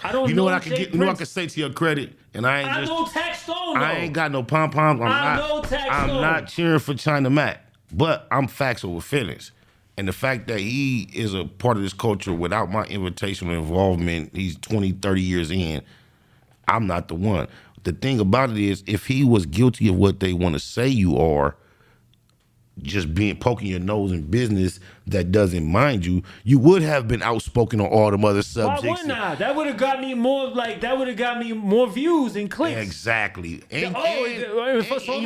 I don't know. You know what I can Jay get? You know what I can say to your credit, and I know Tax Stone. I ain't got no pom poms. I'm not cheering for China Mac, but I'm Factz Ova Feelinz. And the fact that he is a part of this culture without my invitation or involvement, he's 20, 30 years in, I'm not the one. The thing about it is, if he was guilty of what they want to say you are, just poking your nose in business that doesn't mind you, you would have been outspoken on all them other subjects. Why wouldn't I? That would have got me more views and clicks. Exactly. And you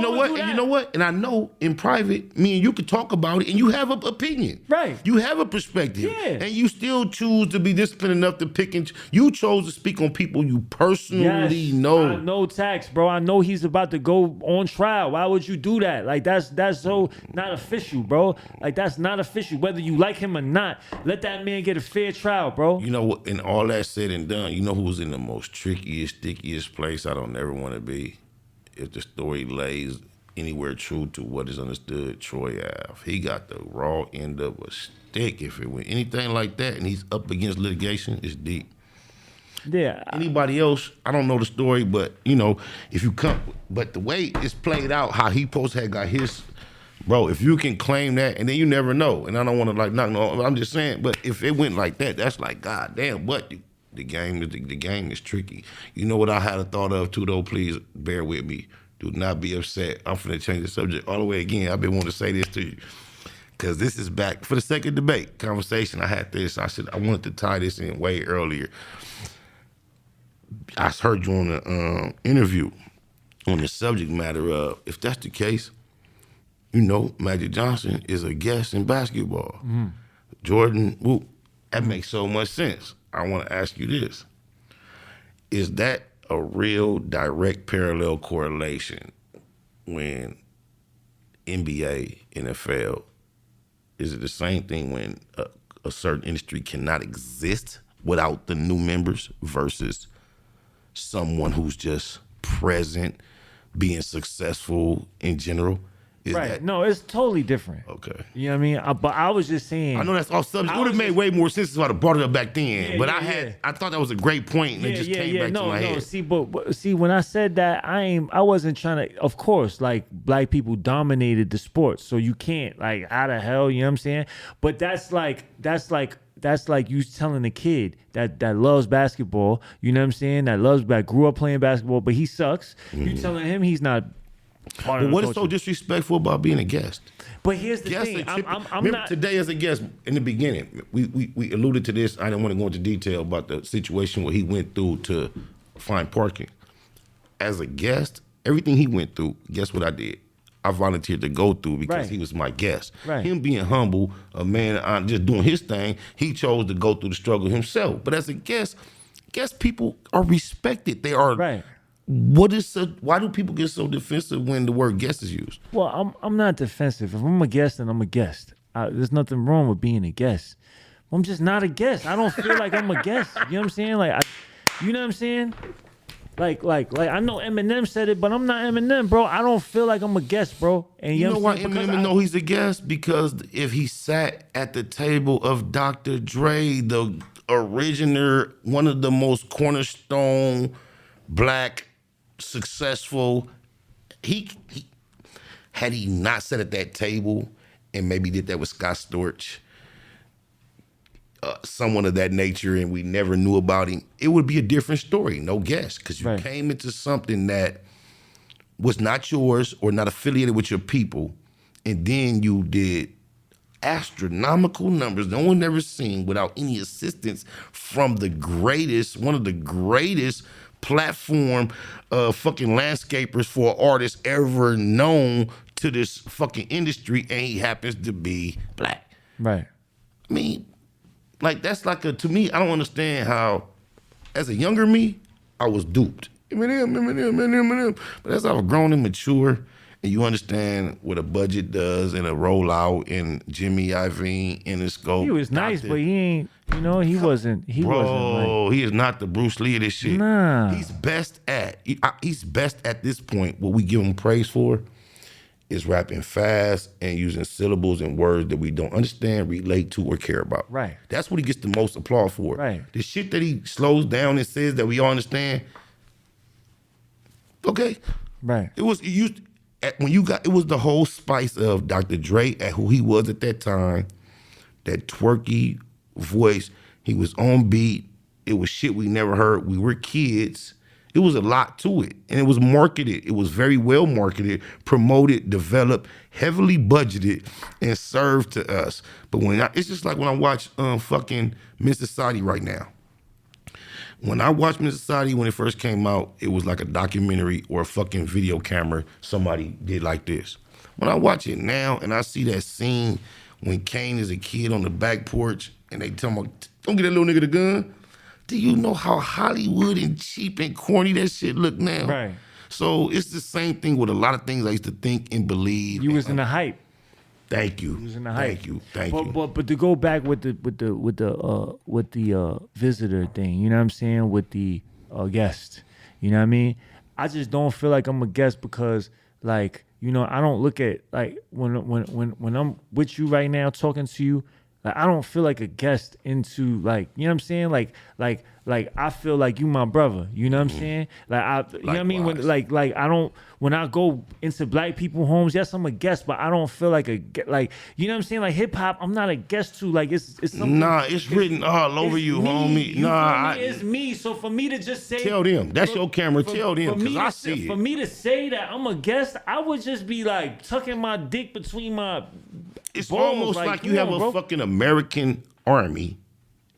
know what? And you know what? And I know in private, me and you could talk about it, and you have an opinion. Right. You have a perspective. Yeah. And you still choose to be disciplined enough to pick and you chose to speak on people you personally know. I know Tax, bro. I know he's about to go on trial. Why would you do that? Like that's so not official, bro. Like that's not official. Whether you like him or not, let that man get a fair trial, bro. You know what? And all that said and done, you know who's in the most trickiest, stickiest place I don't ever want to be? If the story lays anywhere true to what is understood, Troy Ave. He got the raw end of a stick. If it went anything like that and he's up against litigation, it's deep. Yeah. Anybody else, I don't know the story, but you know, if you come, but the way it's played out, how he supposed to have got his. Bro, if you can claim that, and then you never know, and I don't want to like knock no, I'm just saying, but if it went like that, that's like, God damn, but the game is tricky. You know what I had a thought of too, though? Please bear with me. Do not be upset. I'm finna change the subject all the way again. I've been wanting to say this to you, because this is back for the second debate conversation. I had this. I wanted to tie this in way earlier. I heard you on the interview on the subject matter of if that's the case. You know, Magic Johnson is a guest in basketball. Mm-hmm. Jordan, that makes so much sense. I want to ask you this. Is that a real direct parallel correlation when NBA, NFL, is it the same thing when a certain industry cannot exist without the new members versus someone who's just present, being successful in general? Right. No, it's totally different. Okay. You know what I mean? But I was just saying. I know that's off subject. It would have made way more sense if I'd have brought it up back then. But I thought that was a great point, and it just came back to my head. See, when I said that, I wasn't trying to. Of course, like black people dominated the sport, so you can't like how the hell, you know what I'm saying? But that's like you telling a kid that loves basketball, you know what I'm saying? That grew up playing basketball, but he sucks. You telling him he's not. But what is so disrespectful about being a guest? But here's the thing. I'm not today as a guest. In the beginning, we alluded to this. I didn't want to go into detail about the situation where he went through to find parking. As a guest, everything he went through, guess what I did? I volunteered to go through because he was my guest. Right. Him being humble, a man just doing his thing, he chose to go through the struggle himself. But as a guest people are respected. They are. Right. Why do people get so defensive when the word guest is used? Well, I'm not defensive. If I'm a guest, then I'm a guest. There's nothing wrong with being a guest. I'm just not a guest. I don't feel like I'm a guest. You know what I'm saying? Like, you know what I'm saying? Like I know Eminem said it, but I'm not Eminem, bro. I don't feel like I'm a guest, bro. And you know why Eminem know he's a guest? Because if he sat at the table of Dr. Dre, the originator, one of the most cornerstone black successful, had he not sat at that table and maybe did that with Scott Storch, someone of that nature and we never knew about him, it would be a different story, no guess, because you came into something that was not yours or not affiliated with your people, and then you did astronomical numbers no one ever seen without any assistance from the greatest, one of the greatest platform fucking landscapers for artists ever known to this fucking industry, and he happens to be black. Right. I mean, like, that's like to me, I don't understand how, as a younger me, I was duped. Eminem. But as I've grown and mature, and you understand what a budget does and a rollout and Jimmy Iovine in the scope. He was nice, but he ain't, you know, he wasn't like, he is not the Bruce Lee of this shit. Nah. He's best at this point, what we give him praise for is rapping fast and using syllables and words that we don't understand, relate to, or care about. Right. That's what he gets the most applause for. Right. The shit that he slows down and says that we all understand, okay. Right. It was the whole spice of Dr. Dre at who he was at that time, that twerky voice. He was on beat. It was shit we never heard. We were kids. It was a lot to it, and it was marketed. It was very well marketed, promoted, developed, heavily budgeted, and served to us. But it's just like when I watch fucking Miss Society right now. When I watched Miss Society when it first came out, it was like a documentary or a fucking video camera somebody did like this. When I watch it now and I see that scene when Kane is a kid on the back porch and they tell him, don't get that little nigga the gun. Do you know how Hollywood and cheap and corny that shit look now? Right. So it's the same thing with a lot of things I used to think and believe. You was in the hype. Thank you. You was in the hype. Thank you. But to go back with the visitor thing, you know what I'm saying, with the guest, you know what I mean? I just don't feel like I'm a guest because, like, you know, I don't look at, like, when I'm with you right now talking to you, like, I don't feel like a guest into, like, you know what I'm saying? Like I feel like you my brother, you know what I'm saying? Like, you know what I mean? When I go into black people homes, yes, I'm a guest, but I don't feel like you know what I'm saying? Like, hip hop, I'm not a guest to, like, it's something. Nah, it's written all over you, homie. It's me. So for me to just say, tell them, that's your camera, tell them, because I see it. For me to say that I'm a guest, I would just be like tucking my dick between my It's balls, almost like you have a fucking American army.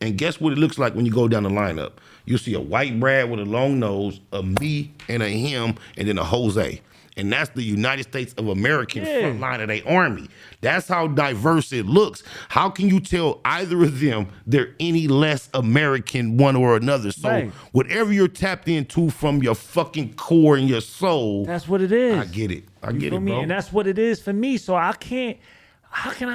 And guess what it looks like when you go down the lineup? You'll see a white Brad with a long nose, a me and a him, and then a Jose. And that's the United States of American front line of their army. That's how diverse it looks. How can you tell either of them they're any less American one or another? So whatever you're tapped into from your fucking core and your soul. That's what it is. I get it. I get it, me? bro. And that's what it is for me. So I can't, how can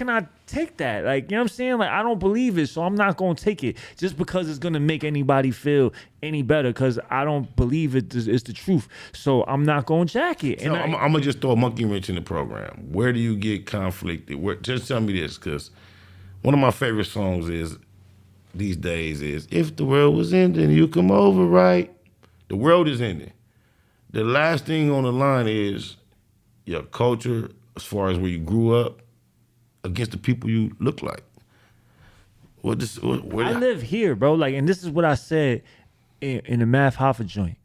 I take that? Like, you know what I'm saying? Like, I don't believe it, so I'm not going to take it just because it's going to make anybody feel any better, because I don't believe it's the truth. So I'm not going to jack it. So I'm going to just throw a monkey wrench in the program. Where do you get conflicted? Just tell me this, because one of my favorite songs these days is, if the world was ending, you come over, right? The world is ending. The last thing on the line is your culture, as far as where you grew up, against the people you look like. I live here, bro. Like, and this is what I said in the Math Hoffa joint.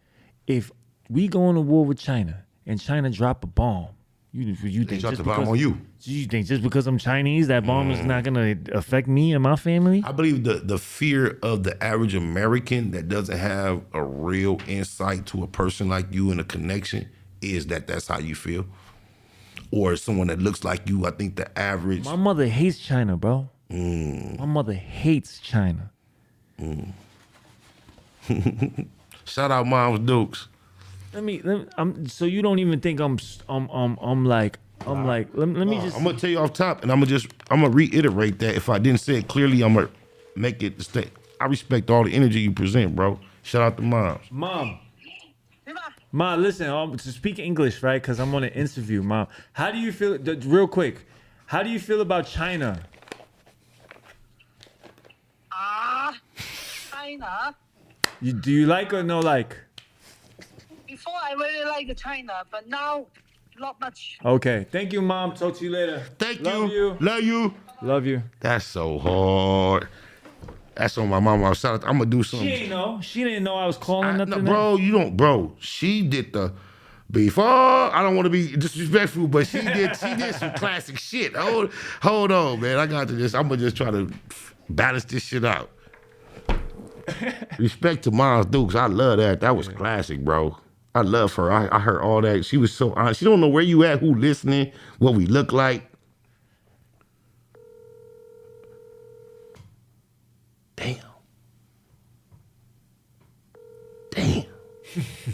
If we go on a war with China and China drop a bomb, you think drop the bomb on you? You think just because I'm Chinese, that bomb is not gonna affect me and my family? I believe the fear of the average American that doesn't have a real insight to a person like you and a connection is that's how you feel. Or someone that looks like you. I think the average. My mother hates China, bro. My mother hates China. Shout out Mom's Dukes. So you don't even think I'm like. Let me just. I'm gonna tell you off top, and I'm gonna reiterate that. If I didn't say it clearly, I'm gonna make it stay. I respect all the energy you present, bro. Shout out to Moms. Ma, listen, to speak English, right? Because I'm on an interview, Mom. How do you feel, real quick, how do you feel about China? China. Do you like or no like? Before I really like China, but now lot much. Okay. Thank you, Mom. Talk to you later. Thank Love you. you. Love you. Love you. That's so hard. That's on my mama. I'm gonna do something. She ain't know. She didn't know I was calling No, nothing. bro, you don't, bro. She did the before. I don't want to be disrespectful, but she did some classic shit. Hold on, man. I got to this. I'm gonna just try to balance this shit out. Respect to Miles Dukes. I love that. That was classic, bro. I love her. I heard all that. She was so honest. She don't know where you at, who listening, what we look like. Damn.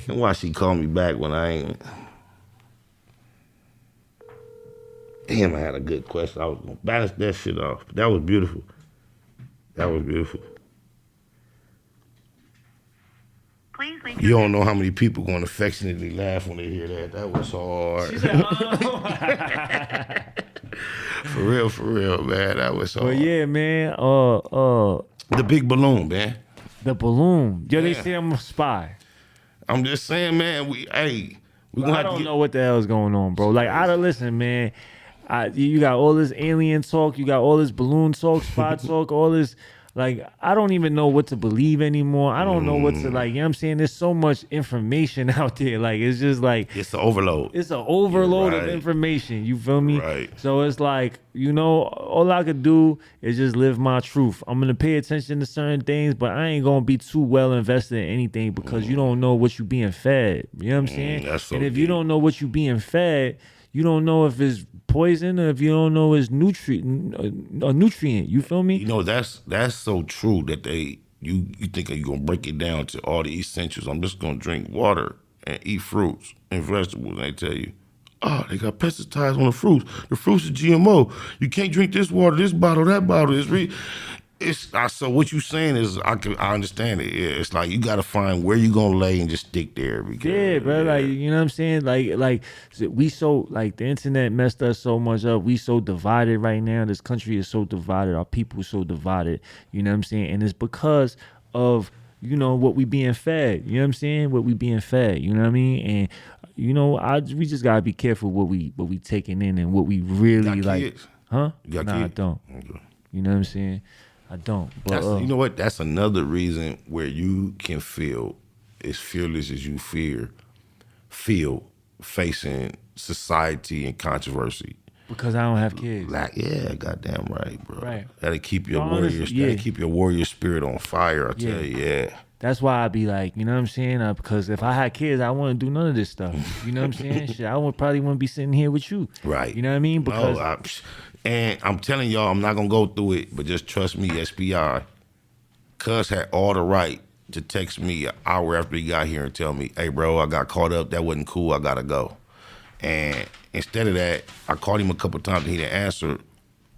And why she called me back when I ain't. Damn, I had a good question. I was gonna balance that shit off. But that was beautiful. That was beautiful. Please leave You don't know how many people gonna affectionately laugh when they hear that. That was hard. She said, For real, man. That was hard. But yeah, man. The big balloon, man. The balloon. Yo, they Yeah. say I'm a spy. I'm just saying, man. We gonna I have don't to know what the hell is going on, bro. Like, I don't listen, man. You got all this alien talk, you got all this balloon talk, spy talk, all this. Like, I don't even know what to believe anymore. I don't know what to, like, you know what I'm saying? There's so much information out there. Like, it's just like. It's an overload. It's an overload of Right. information. You feel me? Right. So it's like, you know, all I could do is just live my truth. I'm going to pay attention to certain things, but I ain't going to be too well invested in anything because you don't know what you being fed. You know what I'm saying? That's so and if you deep. don't know what you being fed, you don't know if it's poison or if you don't know it's a nutrient. You feel me? You know, that's so true that you think you're gonna break it down to all the essentials. I'm just gonna drink water and eat fruits and vegetables, and they tell you, oh, they got pesticides on the fruits. The fruits are GMO. You can't drink this water, this bottle, that bottle. So what you saying is I understand it. Yeah, it's like you gotta find where you gonna lay and just stick there. Because, Yeah, bro. Like, you know what I'm saying? Like we so, like, the internet messed us so much up. We so divided right now. This country is so divided. Our people so divided. You know what I'm saying? And it's because of, you know, what we being fed. You know what I'm saying? What we being fed. You know what I mean? And you know, we just gotta be careful what we taking in and what we really like. Kids? Huh? You got Nah, kids? I don't. Okay. You know what I'm saying? I don't. But You know what? That's another reason where you can feel as fearless as you feel facing society and controversy. because I don't have kids. Like, yeah, goddamn right, bro. Right. Gotta keep your No, honestly, gotta keep your warrior spirit on fire. I tell you, yeah. That's why I be like, you know what I'm saying? Because if I had kids, I wouldn't do none of this stuff. You know what I'm saying? Shit, I probably wouldn't be sitting here with you. Right. You know what I mean? Because and I'm telling y'all, I'm not gonna go through it, but just trust me, SBI. Cuz had all the right to text me an hour after he got here and tell me, hey bro, I got caught up, that wasn't cool, I gotta go. And instead of that, I called him a couple times and he didn't answer.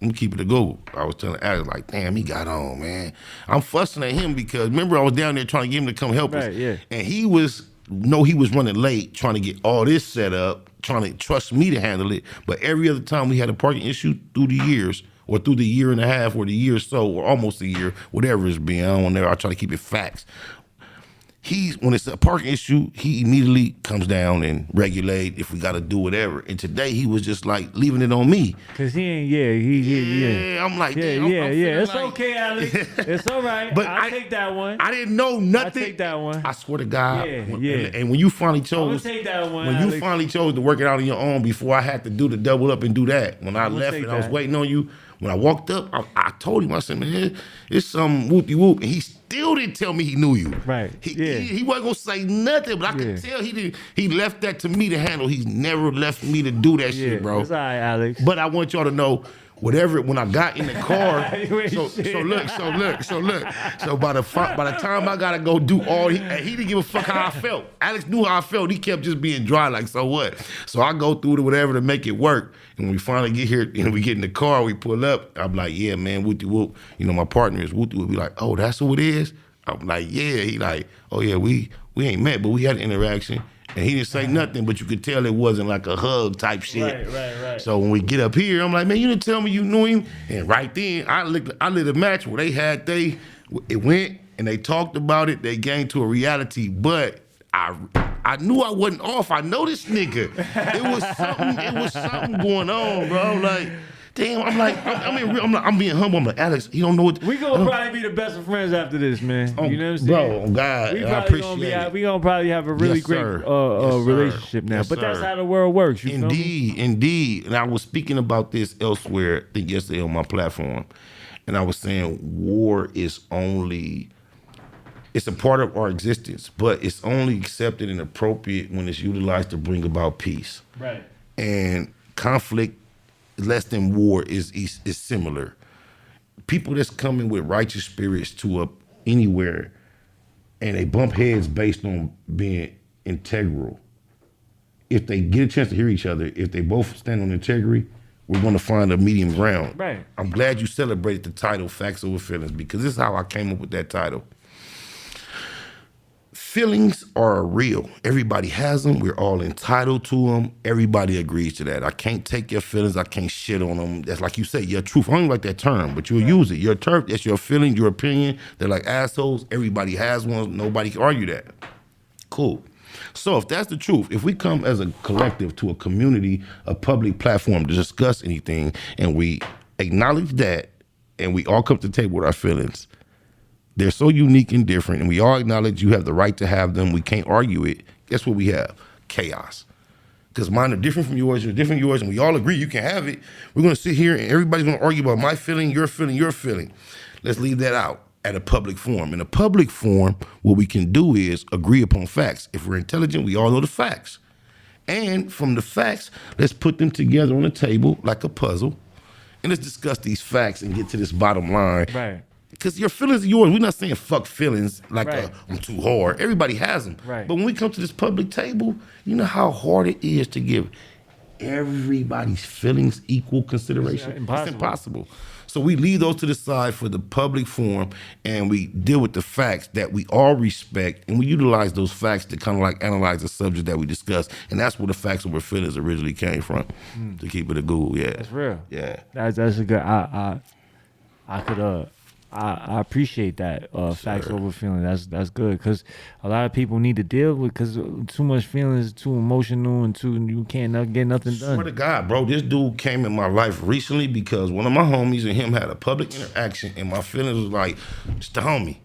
I'm gonna keep it a Google. I was telling Alex, like, damn, he got on, man. I'm fussing at him because remember I was down there trying to get him to come help us. Yeah. And he was running late, trying to get all this set up, trying to trust me to handle it. But every other time we had a parking issue through the years, or through the year and a half, or the year or so, or almost a year, whatever it's been, I try to keep it facts. When it's a parking issue, he immediately comes down and regulate if we got to do whatever. And today he was just like leaving it on me. Cause he ain't, yeah. I'm like, yeah, damn, I'm It's like, okay, Alex. It's all right. But I'll take that one. I didn't know nothing. I'll take that one. I swear to God. Yeah. And when you finally chose, take that one, when Alex. you finally chose to work it out on your own, before I had to do the double up and do that. When I I'm gonna left take and I was that. waiting on you, when I walked up, I told him, I said, man, it's some whoopty whoop, and he still didn't tell me he knew you. Right. He wasn't gonna say nothing, but I could tell he didn't. He left that to me to handle. He's never left me to do that shit, bro. It's all right, Alex. But I want y'all to know, when I got in the car, so by the time I gotta go do all, he didn't give a fuck how I felt. Alex knew how I felt. He kept just being dry, like, so what? So I go through to whatever to make it work. And when we finally get here, and we get in the car, we pull up. I'm like, yeah, man, whoopty whoop. You know, my partner is whoopty whoop. Be like, oh, that's who it is. I'm like, yeah. He like, oh yeah, we ain't met, but we had an interaction. And he didn't say nothing, but you could tell it wasn't like a hug type shit. Right. So when we get up here, I'm like, man, you didn't tell me you knew him. And right then, I lit a match where it went and they talked about it. They came to a reality, but I I knew I wasn't off. I know this nigga. It was something going on, bro. I'm like, damn. I'm being humble. I'm like, Alex, you don't know what. We gonna probably be the best of friends after this, man. You know what I'm saying? Bro, God, I appreciate it. We gonna probably have a really great relationship now. But that's how the world works. You feel me? Indeed. And I was speaking about this elsewhere, I think yesterday on my platform, and I was saying war is it's a part of our existence, but it's only accepted and appropriate when it's utilized to bring about peace. Right. And conflict less than war is similar. People that's coming with righteous spirits to anywhere, and they bump heads based on being integral. If they get a chance to hear each other, if they both stand on integrity, we're going to find a medium ground. Right. I'm glad you celebrated the title, Factz Ova Feelinz, because this is how I came up with that title. Feelings are real. Everybody has them. We're all entitled to them. Everybody agrees to that. I can't take your feelings. I can't shit on them. That's like you say, your truth. I don't like that term, but you'll use it. Your turf, that's your feeling, your opinion. They're like assholes. Everybody has one. Nobody can argue that. Cool. So if that's the truth, if we come as a collective to a community, a public platform to discuss anything, and we acknowledge that, and we all come to the table with our feelings, they're so unique and different, and we all acknowledge you have the right to have them. We can't argue it. Guess what we have? Chaos. Because mine are different from yours, you're different from yours, and we all agree you can have it. We're going to sit here, and everybody's going to argue about my feeling, your feeling, your feeling. Let's leave that out at a public forum. In a public forum, what we can do is agree upon facts. If we're intelligent, we all know the facts. And from the facts, let's put them together on the table like a puzzle, and let's discuss these facts and get to this bottom line. Right. Because your feelings are yours. We're not saying fuck feelings like Right. I'm too hard. Everybody has them. Right. But when we come to this public table, you know how hard it is to give everybody's feelings equal consideration? Impossible. It's impossible. So we leave those to the side for the public forum, and we deal with the facts that we all respect, and we utilize those facts to kind of like analyze the subject that we discuss. And that's where the Factz Ova Feelinz originally came from, to keep it a ghoul. Yeah. That's real. Yeah. That's a good. I appreciate that. Factz Ova Feelinz. That's good, because a lot of people need to deal with, because too much feelings, too emotional, and you can't get nothing done. Swear to God, bro, this dude came in my life recently because one of my homies and him had a public interaction, and my feelings was like, it's the homie.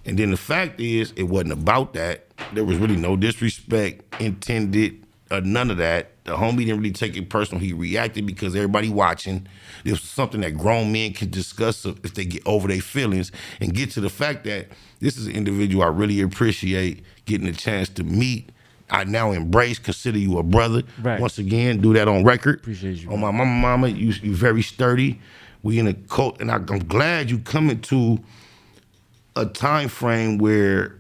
And then the fact is, it wasn't about that. There was really no disrespect intended, none of that. The homie didn't really take it personal. He reacted because everybody watching. This was something that grown men can discuss if they get over their feelings and get to the fact that this is an individual I really appreciate getting a chance to meet. I now embrace, consider you a brother. Right. Once again, do that on record. Appreciate you. On my mama, you very sturdy. We in a cult, and I'm glad you coming to a time frame where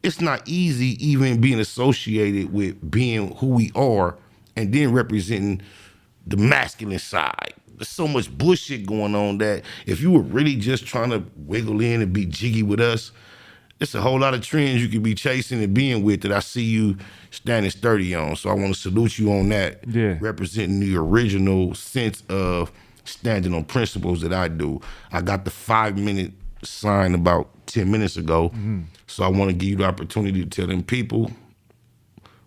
it's not easy even being associated with being who we are and then representing the masculine side. There's so much bullshit going on that if you were really just trying to wiggle in and be jiggy with us, it's a whole lot of trends you could be chasing and being with that I see you standing sturdy on. So I want to salute you on that, representing the original sense of standing on principles that I do. I got the 5-minute sign about 10 minutes ago. So I want to give you the opportunity to tell them people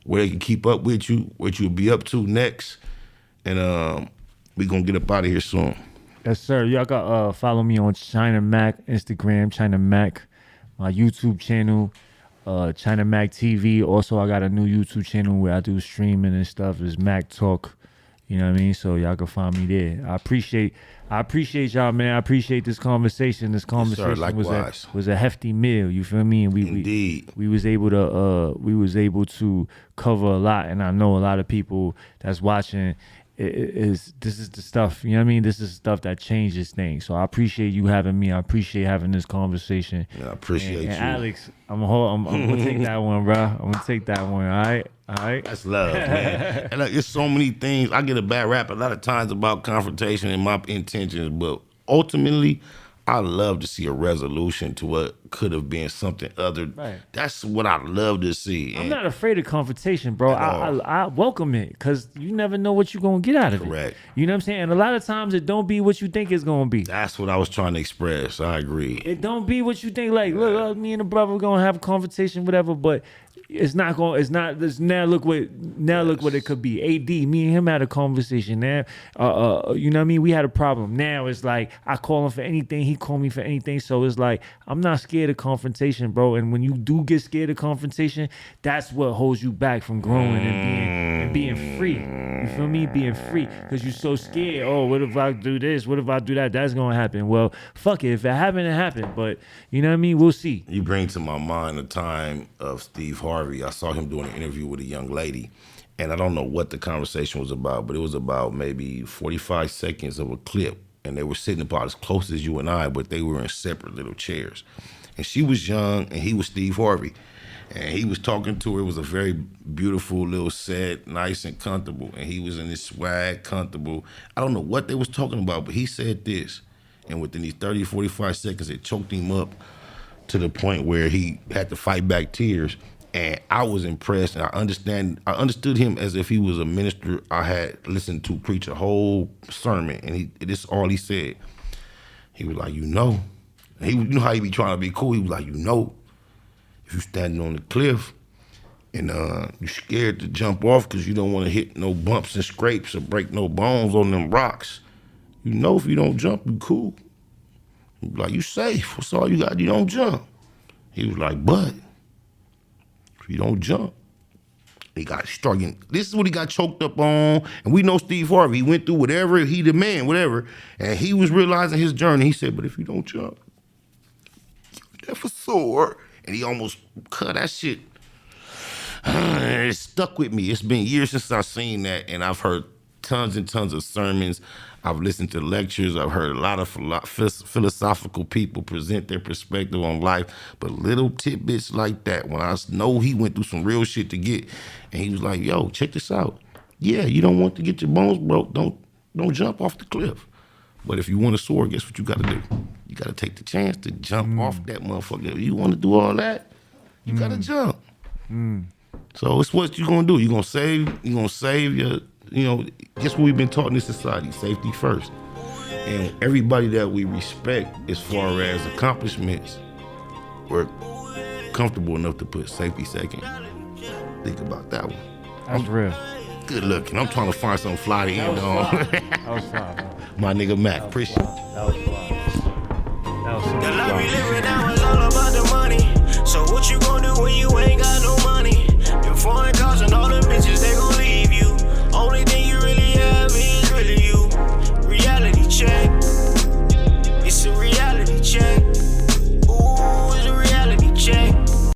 where they can keep up with you, what you'll be up to next. And we're going to get up out of here soon. Yes, sir. Y'all got follow me on China Mac, Instagram, China Mac, my YouTube channel, China Mac TV. Also, I got a new YouTube channel where I do streaming and stuff. It's Mac Talk. You know what I mean? So y'all can find me there. I appreciate y'all, man. I appreciate this conversation. This conversation was a hefty meal. You feel me? And we was able to cover a lot. And I know a lot of people that's watching this is the stuff. You know what I mean? This is stuff that changes things. So I appreciate you having me. I appreciate having this conversation. Yeah, I appreciate you. Alex, I'm gonna take that one, bro. I'm gonna take that one. All right. That's love, man. And look, there's so many things. I get a bad rap a lot of times about confrontation and my intentions, but ultimately, I love to see a resolution to a could have been something other. Right. That's what I love to see. I'm not afraid of confrontation, bro. I welcome it because you never know what you're going to get out of it. Correct. You know what I'm saying? And a lot of times it don't be what you think it's going to be. That's what I was trying to express. I agree. It don't be what you think. Like, look, me and the brother going to have a conversation, whatever, but it's not going. It's not. Now look what. Now look what it could be. AD, me and him had a conversation. Now, you know what I mean. We had a problem. Now it's like I call him for anything. He call me for anything. So it's like I'm not scared of confrontation, bro. And when you do get scared of confrontation, that's what holds you back from growing and being free. You feel me? Being free because you're so scared. Oh, what if I do this? What if I do that? That's gonna happen. Well, fuck it. If it happened, it happened. But you know what I mean. We'll see. You bring to my mind the time of Steve Harvey. I saw him doing an interview with a young lady, and I don't know what the conversation was about, but it was about maybe 45 seconds of a clip, and they were sitting about as close as you and I, but they were in separate little chairs. And she was young, and he was Steve Harvey. And he was talking to her. It was a very beautiful little set, nice and comfortable, and he was in his swag, comfortable. I don't know what they was talking about, but he said this, and within these 30, 45 seconds, it choked him up to the point where he had to fight back tears. And I was impressed, and I understood him as if he was a minister I had listened to preach a whole sermon, and this is all he said. He was like, you know how he be trying to be cool. He was like, if you standing on the cliff and you scared to jump off because you don't want to hit no bumps and scrapes or break no bones on them rocks, if you don't jump, you cool. He was like, you safe. What's all you got? You don't jump. He was like, but if you don't jump, he got struggling. This is what he got choked up on. And we know Steve Harvey. He went through whatever, he the man, whatever. And he was realizing his journey. He said, but if you don't jump, you're there for sore. And he almost cut that shit. It stuck with me. It's been years since I've seen that, and I've heard tons and tons of sermons. I've listened to lectures. I've heard a lot of philosophical people present their perspective on life, but little tidbits like that, when I know he went through some real shit to get, and he was like, yo, check this out. Yeah, you don't want to get your bones broke. Don't jump off the cliff. But if you want a sword, guess what you got to do? You got to take the chance to jump off that motherfucker. If you want to do all that, you got to jump. So it's what you going to do. You're going to save your, guess what we've been taught in this society? Safety first. And everybody that we respect as far as accomplishments, we're comfortable enough to put safety second. Think about that one. That's real. Good looking. I'm trying to find something fly to end on. That was fly. My nigga Mac, appreciate you. That was fly. That was fly.